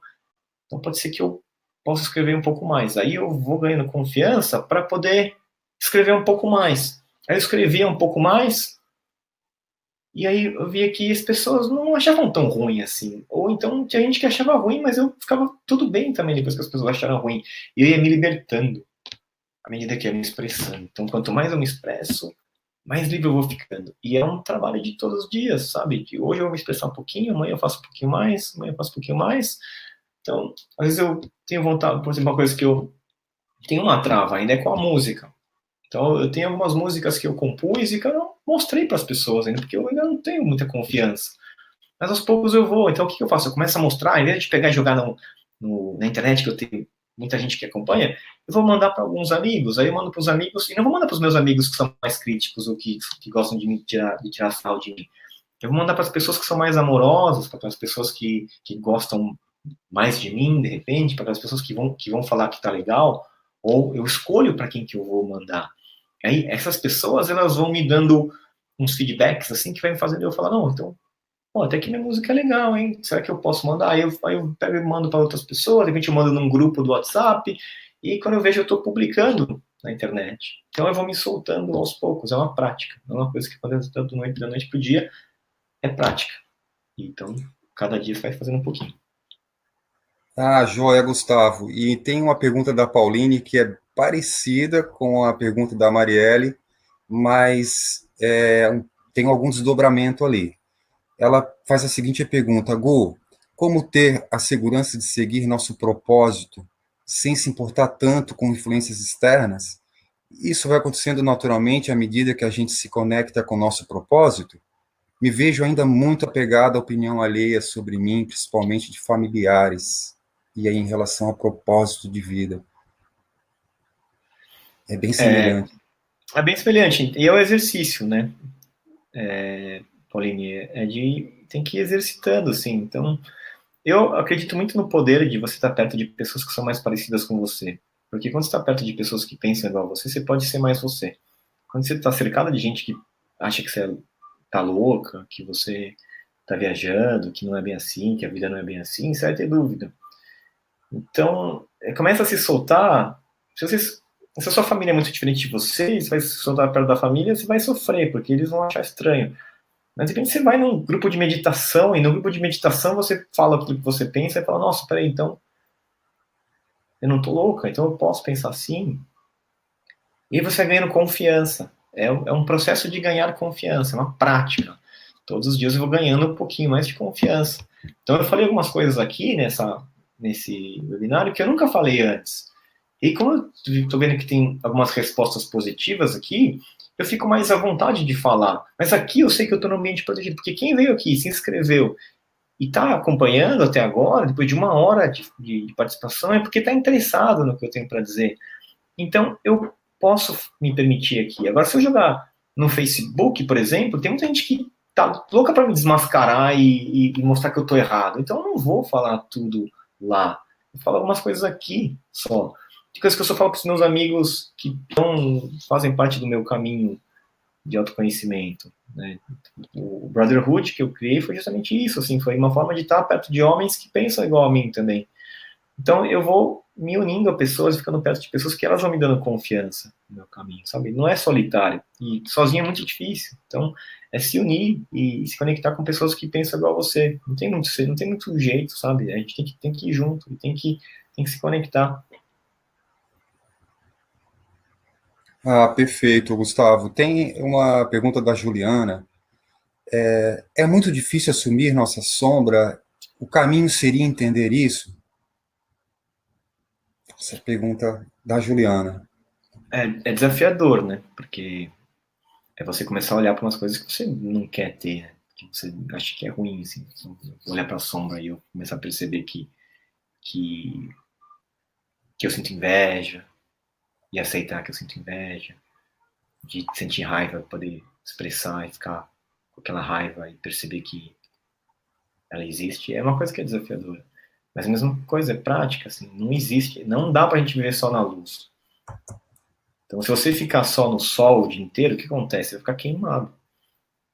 pode ser que eu possa escrever um pouco mais. Aí eu vou ganhando confiança para poder escrever um pouco mais. Aí eu escrevia um pouco mais, E aí eu via que as pessoas não achavam tão ruim assim. Ou então tinha gente que achava ruim, mas eu ficava tudo bem também depois que as pessoas acharam ruim. E eu ia me libertando à medida que eu ia me expressando. Então, quanto mais eu me expresso, mais livre eu vou ficando. E é um trabalho de todos os dias, sabe? Que hoje eu vou me expressar um pouquinho, amanhã eu faço um pouquinho mais, amanhã eu faço um pouquinho mais. Então, às vezes eu tenho vontade, por exemplo, uma coisa que eu tenho uma trava ainda é com a música. Então, eu tenho algumas músicas que eu compus e que eu não mostrei para as pessoas ainda, porque eu ainda não tenho muita confiança. Mas aos poucos eu vou. Então, o que eu faço? Eu começo a mostrar, em vez de pegar e jogar na internet, que eu tenho muita gente que acompanha, eu vou mandar para alguns amigos. Aí eu mando para os amigos, e não vou mandar para os meus amigos que são mais críticos ou que gostam de me tirar sarro de mim. Eu vou mandar para as pessoas que são mais amorosas, para as pessoas que gostam mais de mim, de repente, para as pessoas que vão falar que tá legal, ou eu escolho para quem que eu vou mandar. Aí essas pessoas, elas vão me dando uns feedbacks, assim, que vai me fazendo eu falar, não, então, pô, até que minha música é legal, hein? Será que eu posso mandar? Aí eu pego e mando para outras pessoas, de repente eu mando num grupo do WhatsApp, e quando eu vejo eu estou publicando na internet. Então eu vou me soltando aos poucos, é uma prática, não é uma coisa que acontece tanto da noite pro dia, é prática. Então, cada dia você vai fazendo um pouquinho. Ah, joia, Gustavo. E tem uma pergunta da Pauline que é parecida com a pergunta da Marielle, mas tem algum desdobramento ali. Ela faz a seguinte pergunta: Gu, como ter a segurança de seguir nosso propósito sem se importar tanto com influências externas? Isso vai acontecendo naturalmente à medida que a gente se conecta com o nosso propósito? Me vejo ainda muito apegado à opinião alheia sobre mim, principalmente de familiares, e aí em relação ao propósito de vida. É bem É, semelhante. é bem semelhante. E é o exercício, né, Pauline? Tem que ir exercitando, assim. Então, eu acredito muito no poder de você estar perto de pessoas que são mais parecidas com você. Porque quando você está perto de pessoas que pensam igual a você, você pode ser mais você. Quando você está cercado de gente que acha que você tá louca, que você tá viajando, que não é bem assim, que a vida não é bem assim, você vai ter dúvida. Então, começa a se soltar. Se a sua família é muito diferente de você, você vai se soltar perto da família, você vai sofrer, porque eles vão achar estranho. Mas de repente você vai num grupo de meditação, e no grupo de meditação você fala aquilo que você pensa e fala, nossa, peraí, então eu não tô louca, então eu posso pensar assim. E você vai ganhando confiança. É um processo de ganhar confiança, é uma prática. Todos os dias eu vou ganhando um pouquinho mais de confiança. Então eu falei algumas coisas aqui nesse webinário que eu nunca falei antes. E como eu estou vendo que tem algumas respostas positivas aqui, eu fico mais à vontade de falar. Mas aqui eu sei que eu estou no ambiente protegido, porque quem veio aqui, se inscreveu e está acompanhando até agora, depois de 1 hora de participação, é porque está interessado no que eu tenho para dizer. Então, eu posso me permitir aqui. Agora, se eu jogar no Facebook, por exemplo, tem muita gente que tá louca para me desmascarar e mostrar que eu tô errado. Então, eu não vou falar tudo lá. Eu falo algumas coisas aqui só. De coisas que eu só falo para os meus amigos que fazem parte do meu caminho de autoconhecimento. Né? O Brotherhood que eu criei foi justamente isso. Assim, foi uma forma de estar perto de homens que pensam igual a mim também. Então eu vou me unindo a pessoas, ficando perto de pessoas que elas vão me dando confiança no meu caminho, sabe? Não é solitário. E sozinho é muito difícil. Então é se unir e se conectar com pessoas que pensam igual a você. Não tem muito jeito, sabe? A gente tem que ir junto, tem que se conectar. Ah, perfeito, Gustavo. Tem uma pergunta da Juliana. É muito difícil assumir nossa sombra? O caminho seria entender isso? Essa é a pergunta da Juliana. É desafiador, né? Porque é você começar a olhar para umas coisas que você não quer ter, né? Que você acha que é ruim, assim. Olhar para a sombra e eu começar a perceber que, que eu sinto inveja e aceitar que eu sinto inveja, de sentir raiva, poder expressar e ficar com aquela raiva e perceber que ela existe, é uma coisa que é desafiadora. Mas a mesma coisa, é prática, assim, não existe, não dá pra gente viver só na luz. Então, se você ficar só no sol o dia inteiro, o que acontece? Você vai ficar queimado.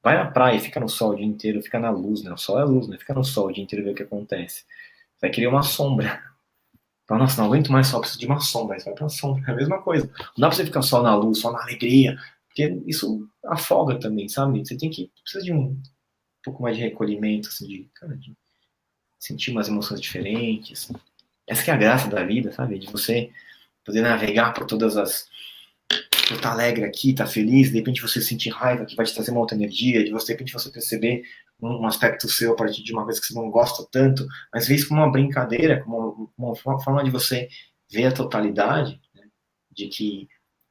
Vai na praia, fica no sol o dia inteiro, fica na luz, né? O sol é luz, né? Fica no sol o dia inteiro e vê o que acontece. Vai querer uma sombra. Fala, nossa, não aguento mais sol, preciso de uma sombra. Aí você vai pra sombra, é a mesma coisa. Não dá pra você ficar só na luz, só na alegria, porque isso afoga também, sabe? Você precisa pouco mais de recolhimento, assim, de sentir umas emoções diferentes. Essa que é a graça da vida, sabe? De você poder navegar por todas as... Você tá alegre aqui, tá feliz, de repente você sentir raiva, que vai te trazer uma outra energia, de repente você perceber um aspecto seu a partir de uma coisa que você não gosta tanto, mas vê isso como uma brincadeira, como uma forma de você ver a totalidade, né? De que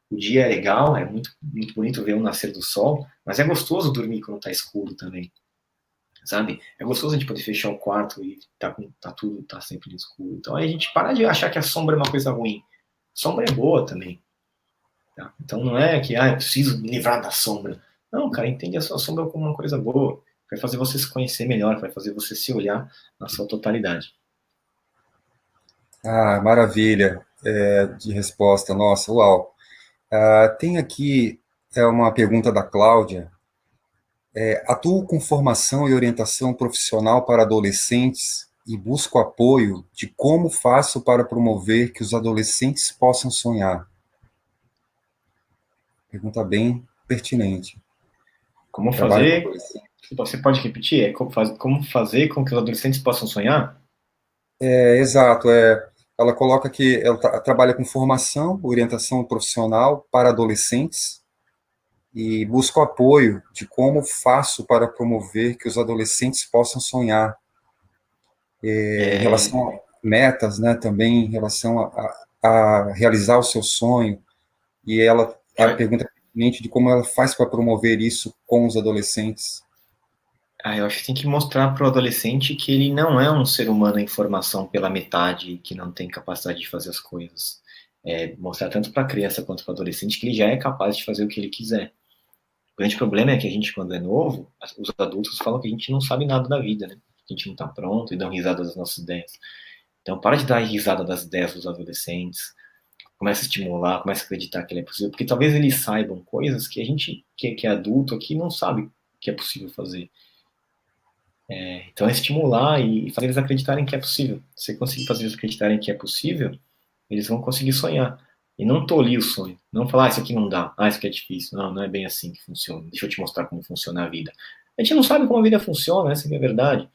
o dia é legal, é muito, muito bonito ver o nascer do sol, mas é gostoso dormir quando tá escuro também, sabe? É gostoso a gente poder fechar o quarto e tá sempre no escuro. Então aí a gente para de achar que a sombra é uma coisa ruim. Sombra é boa também. Tá? Então não é que eu preciso me livrar da sombra. Não, cara, entende a sua sombra como uma coisa boa. Vai fazer você se conhecer melhor, vai fazer você se olhar na sua totalidade. Ah, maravilha, de resposta, nossa, uau. Tem aqui uma pergunta da Cláudia. Atuo com formação e orientação profissional para adolescentes e busco apoio de como faço para promover que os adolescentes possam sonhar. Pergunta bem pertinente. Como Trabalho com fazer... adolescentes. Você pode repetir? Como fazer com que os adolescentes possam sonhar? Exato. Ela coloca que ela trabalha com formação, orientação profissional para adolescentes e busco apoio de como faço para promover que os adolescentes possam sonhar, em relação a metas, né, também em relação a realizar o seu sonho, e a Eu, pergunta pertinente de como ela faz para promover isso com os adolescentes. eu acho que tem que mostrar para o adolescente que ele não é um ser humano em formação pela metade, que não tem capacidade de fazer as coisas. Mostrar tanto para a criança quanto para o adolescente que ele já é capaz de fazer o que ele quiser. O grande problema é que a gente, quando é novo, os adultos falam que a gente não sabe nada da vida, né? Que a gente não está pronto e dão risada das nossas ideias. Então, para de dar risada das ideias dos adolescentes, começa a estimular, começa a acreditar que ele é possível, porque talvez eles saibam coisas que a gente, que é adulto aqui, não sabe que é possível fazer. Então, é estimular e fazer eles acreditarem que é possível. Se você conseguir fazer eles acreditarem que é possível, eles vão conseguir sonhar. E não tolir o sonho. Não falar, isso aqui não dá, isso aqui é difícil. Não, não é bem assim que funciona. Deixa eu te mostrar como funciona a vida. A gente não sabe como a vida funciona, essa que é a verdade.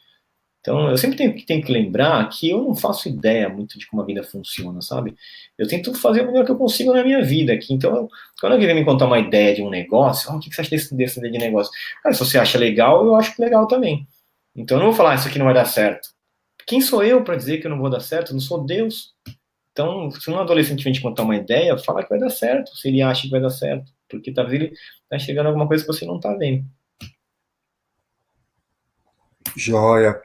Então, eu sempre tenho que lembrar que eu não faço ideia muito de como a vida funciona, sabe? Eu tento fazer o melhor que eu consigo na minha vida aqui. Então, quando alguém vem me contar uma ideia de um negócio, o que você acha dessa ideia de negócio? Cara, se você acha legal, eu acho legal também. Então, eu não vou falar, isso aqui não vai dar certo. Quem sou eu para dizer que eu não vou dar certo? Eu não sou Deus. Então, se um adolescente vem te contar uma ideia, fala que vai dar certo, se ele acha que vai dar certo. Porque talvez ele está enxergando alguma coisa que você não está vendo. Joia,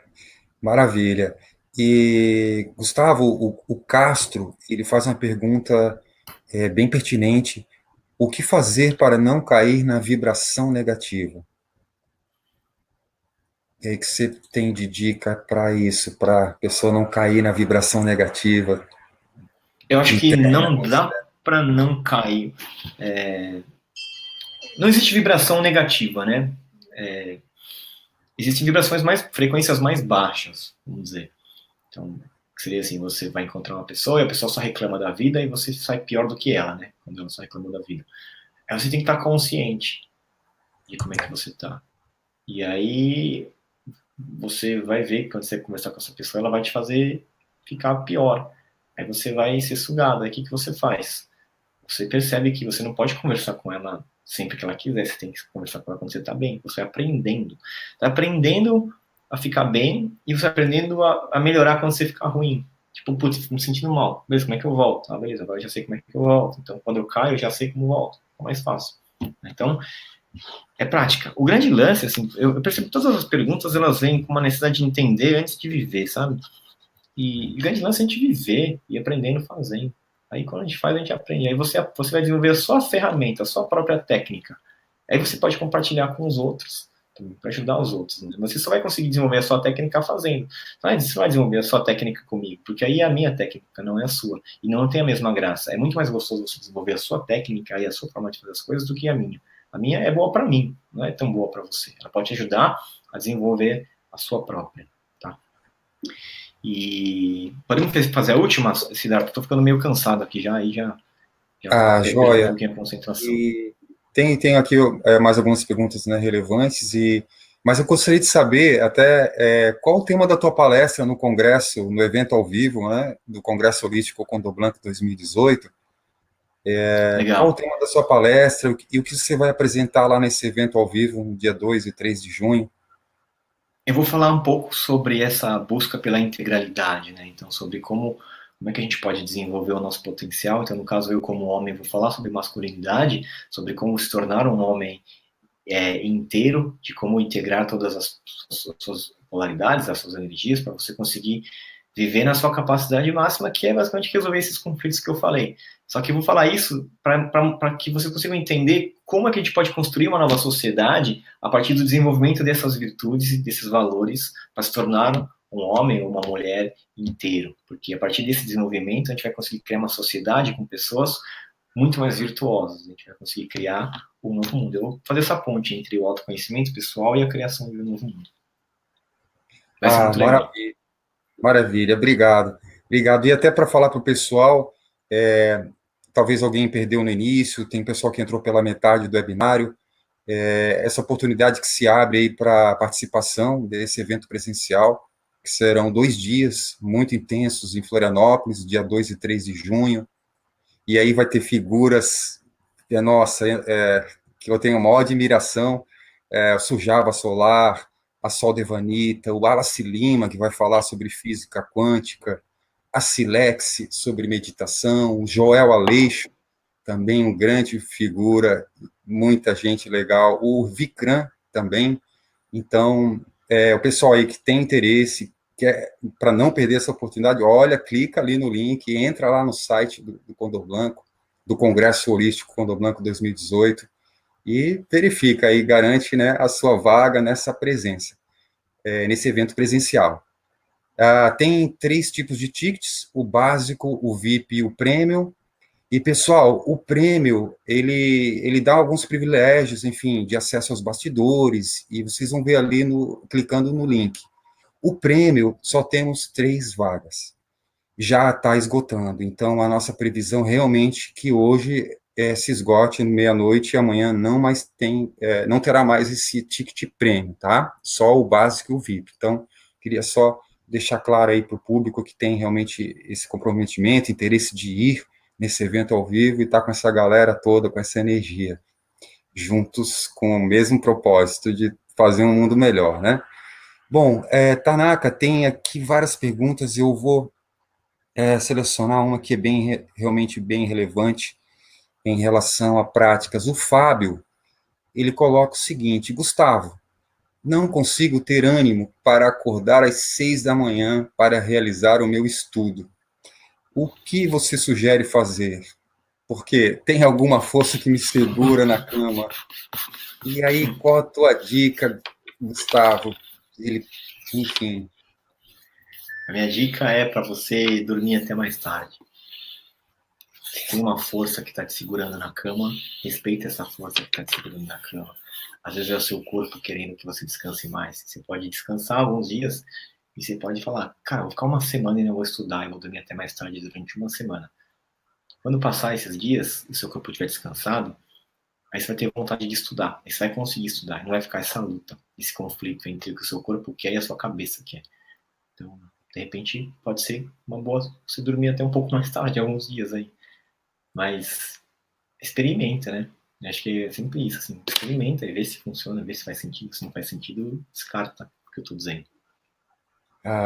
maravilha. E, Gustavo, o Castro, ele faz uma pergunta bem pertinente. O que fazer para não cair na vibração negativa? O que você tem de dica para isso, para a pessoa não cair na vibração negativa Eu acho que interna? não dá para não cair. Não existe vibração negativa, né? Existem vibrações frequências mais baixas, vamos dizer. Então, seria assim, você vai encontrar uma pessoa e a pessoa só reclama da vida e você sai pior do que ela, né? Quando ela só reclama da vida. Aí você tem que estar consciente de como é que você está. E aí você vai ver que quando você conversar com essa pessoa, ela vai te fazer ficar pior. Aí você vai ser sugado. Aí o que você faz? Você percebe que você não pode conversar com ela sempre que ela quiser, você tem que conversar com ela quando você está bem. Você vai aprendendo. Está aprendendo a ficar bem e você vai aprendendo a melhorar quando você ficar ruim. Tipo, putz, me sentindo mal. Beleza, como é que eu volto? Ah, beleza, agora eu já sei como é que eu volto. Então, quando eu caio, eu já sei como volto. É mais fácil. Então, é prática. O grande lance, assim, eu percebo que todas as perguntas, elas vêm com uma necessidade de entender antes de viver, sabe? E o grande lance é a gente viver e aprendendo fazendo. Aí quando a gente faz, a gente aprende. Aí você vai desenvolver a sua ferramenta, a sua própria técnica. Aí você pode compartilhar com os outros, para ajudar os outros. Né? Mas você só vai conseguir desenvolver a sua técnica fazendo. Você vai desenvolver a sua técnica comigo, porque aí é a minha técnica, não é a sua. E não tem a mesma graça. É muito mais gostoso você desenvolver a sua técnica e a sua forma de fazer as coisas do que a minha. A minha é boa para mim, não é tão boa para você. Ela pode te ajudar a desenvolver a sua própria. Tá? E podemos fazer a última, Siddhartha? Estou ficando meio cansado aqui já, já perdi um Joia. pouquinho a concentração. E tem aqui mais algumas perguntas, né, relevantes, e Mas eu gostaria de saber até qual o tema da tua palestra no congresso, no evento ao vivo, né, do Congresso Holístico Condoblanc 2018. Qual o Legal. tema da sua palestra e o que você vai apresentar lá nesse evento ao vivo, no dia 2 e 3 de junho? Eu vou falar um pouco sobre essa busca pela integralidade, né? Então, sobre como é que a gente pode desenvolver o nosso potencial. Então, no caso, eu como homem vou falar sobre masculinidade, sobre como se tornar um homem inteiro, de como integrar todas as suas polaridades, as suas energias, para você conseguir viver na sua capacidade máxima, que é basicamente resolver esses conflitos que eu falei. Só que eu vou falar isso para que você consiga entender como é que a gente pode construir uma nova sociedade a partir do desenvolvimento dessas virtudes e desses valores para se tornar um homem ou uma mulher inteiro. Porque a partir desse desenvolvimento a gente vai conseguir criar uma sociedade com pessoas muito mais virtuosas. A gente vai conseguir criar um novo mundo. Eu vou fazer essa ponte entre o autoconhecimento pessoal e a criação de um novo mundo. Vai ser Ah, muito legal. maravilha, maravilha, obrigado. Obrigado. E até para falar para o pessoal, talvez alguém perdeu no início, tem pessoal que entrou pela metade do webinário, essa oportunidade que se abre aí para participação desse evento presencial, que serão 2 dias muito intensos em Florianópolis, dia 2 e 3 de junho, e aí vai ter figuras, nossa, que eu tenho a maior admiração, o Sujava Solar, a Sol Devanita, o Wallace Lima, que vai falar sobre física quântica, a Silex sobre meditação, o Joel Aleixo, também um grande figura, muita gente legal, o Vikram também. Então, o pessoal aí que tem interesse, para não perder essa oportunidade, olha, clica ali no link, entra lá no site do Condor Blanco, do Congresso Holístico Condor Blanco 2018, e verifica aí, garante, né, a sua vaga nessa presença, nesse evento presencial. Tem 3 tipos de tickets, o básico, o VIP e o Premium. E, pessoal, o prêmio, ele dá alguns privilégios, enfim, de acesso aos bastidores, e vocês vão ver ali, clicando no link. O prêmio, só temos 3 vagas. Já está esgotando, então a nossa previsão realmente que hoje se esgote meia-noite e amanhã não terá mais esse ticket prêmio, tá? Só o básico e o VIP. Então, queria só deixar claro aí para o público que tem realmente esse comprometimento, interesse de ir nesse evento ao vivo e estar com essa galera toda, com essa energia, juntos com o mesmo propósito de fazer um mundo melhor, né? Bom, Tanaka, tem aqui várias perguntas, eu vou selecionar uma que é realmente bem relevante em relação a práticas. O Fábio, ele coloca o seguinte: Gustavo, não consigo ter ânimo para acordar às 6 da manhã para realizar o meu estudo. O que você sugere fazer? Porque tem alguma força que me segura na cama. E aí, qual a tua dica, Gustavo? Ele, enfim. A minha dica é para você dormir até mais tarde. Se tem uma força que está te segurando na cama, respeita essa força que está te segurando na cama. Às vezes é o seu corpo querendo que você descanse mais. Você pode descansar alguns dias e você pode falar, cara, vou ficar uma semana e não vou estudar, e vou dormir até mais tarde durante uma semana. Quando passar esses dias e o seu corpo estiver descansado, aí você vai ter vontade de estudar. Aí você vai conseguir estudar. Não vai ficar essa luta, esse conflito entre o que o seu corpo quer e a sua cabeça quer. Então, de repente, pode ser uma boa você dormir até um pouco mais tarde, alguns dias aí. Mas experimenta, né? Eu acho que é sempre isso, assim, experimenta e vê se funciona, vê se faz sentido. Se não faz sentido, descarta o que eu tô dizendo.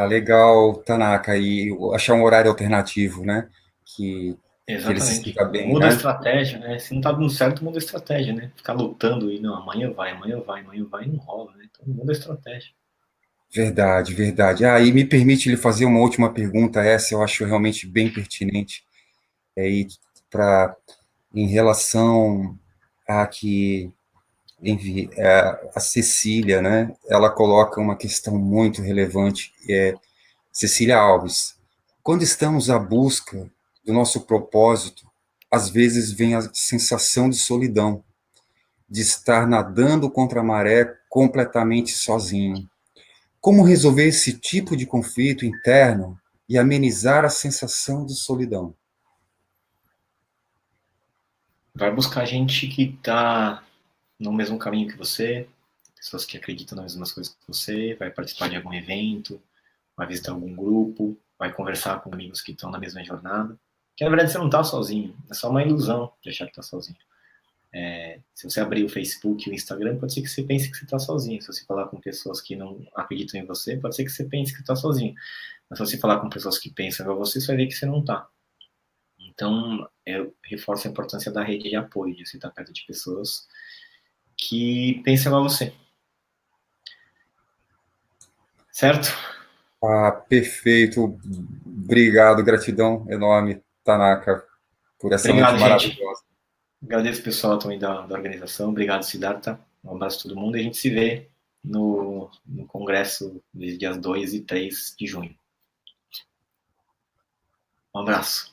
Legal, Tanaka, e achar um horário alternativo, né? Que ele se Exatamente. sinta bem, Muda a né? estratégia, né? Se não tá dando certo, muda a estratégia, né? Ficar lutando e não, amanhã vai, não rola, né? Então muda a estratégia. Verdade, verdade. E me permite lhe fazer uma última pergunta, essa eu acho realmente bem pertinente, aí para em relação a que, enfim, a Cecília, né? Ela coloca uma questão muito relevante, Cecília Alves. Quando estamos à busca do nosso propósito, às vezes vem a sensação de solidão, de estar nadando contra a maré completamente sozinho. Como resolver esse tipo de conflito interno e amenizar a sensação de solidão? Vai buscar gente que tá no mesmo caminho que você, pessoas que acreditam nas mesmas coisas que você, vai participar de algum evento, vai visitar algum grupo, vai conversar com amigos que estão na mesma jornada. Que na verdade você não está sozinho, é só uma ilusão de achar que está sozinho. Se você abrir o Facebook e o Instagram, pode ser que você pense que você está sozinho. Se você falar com pessoas que não acreditam em você, pode ser que você pense que está sozinho. Mas se você falar com pessoas que pensam igual você, você vai ver que você não está. Então, eu reforço a importância da rede de apoio, de você estar perto de pessoas que pensam igual você. Certo? Perfeito. Obrigado, gratidão enorme, Tanaka, por essa noite Obrigado, gente. maravilhosa. Agradeço o pessoal também da organização. Obrigado, Siddhartha. Um abraço a todo mundo e a gente se vê no congresso dos dias 2 e 3 de junho. Um abraço.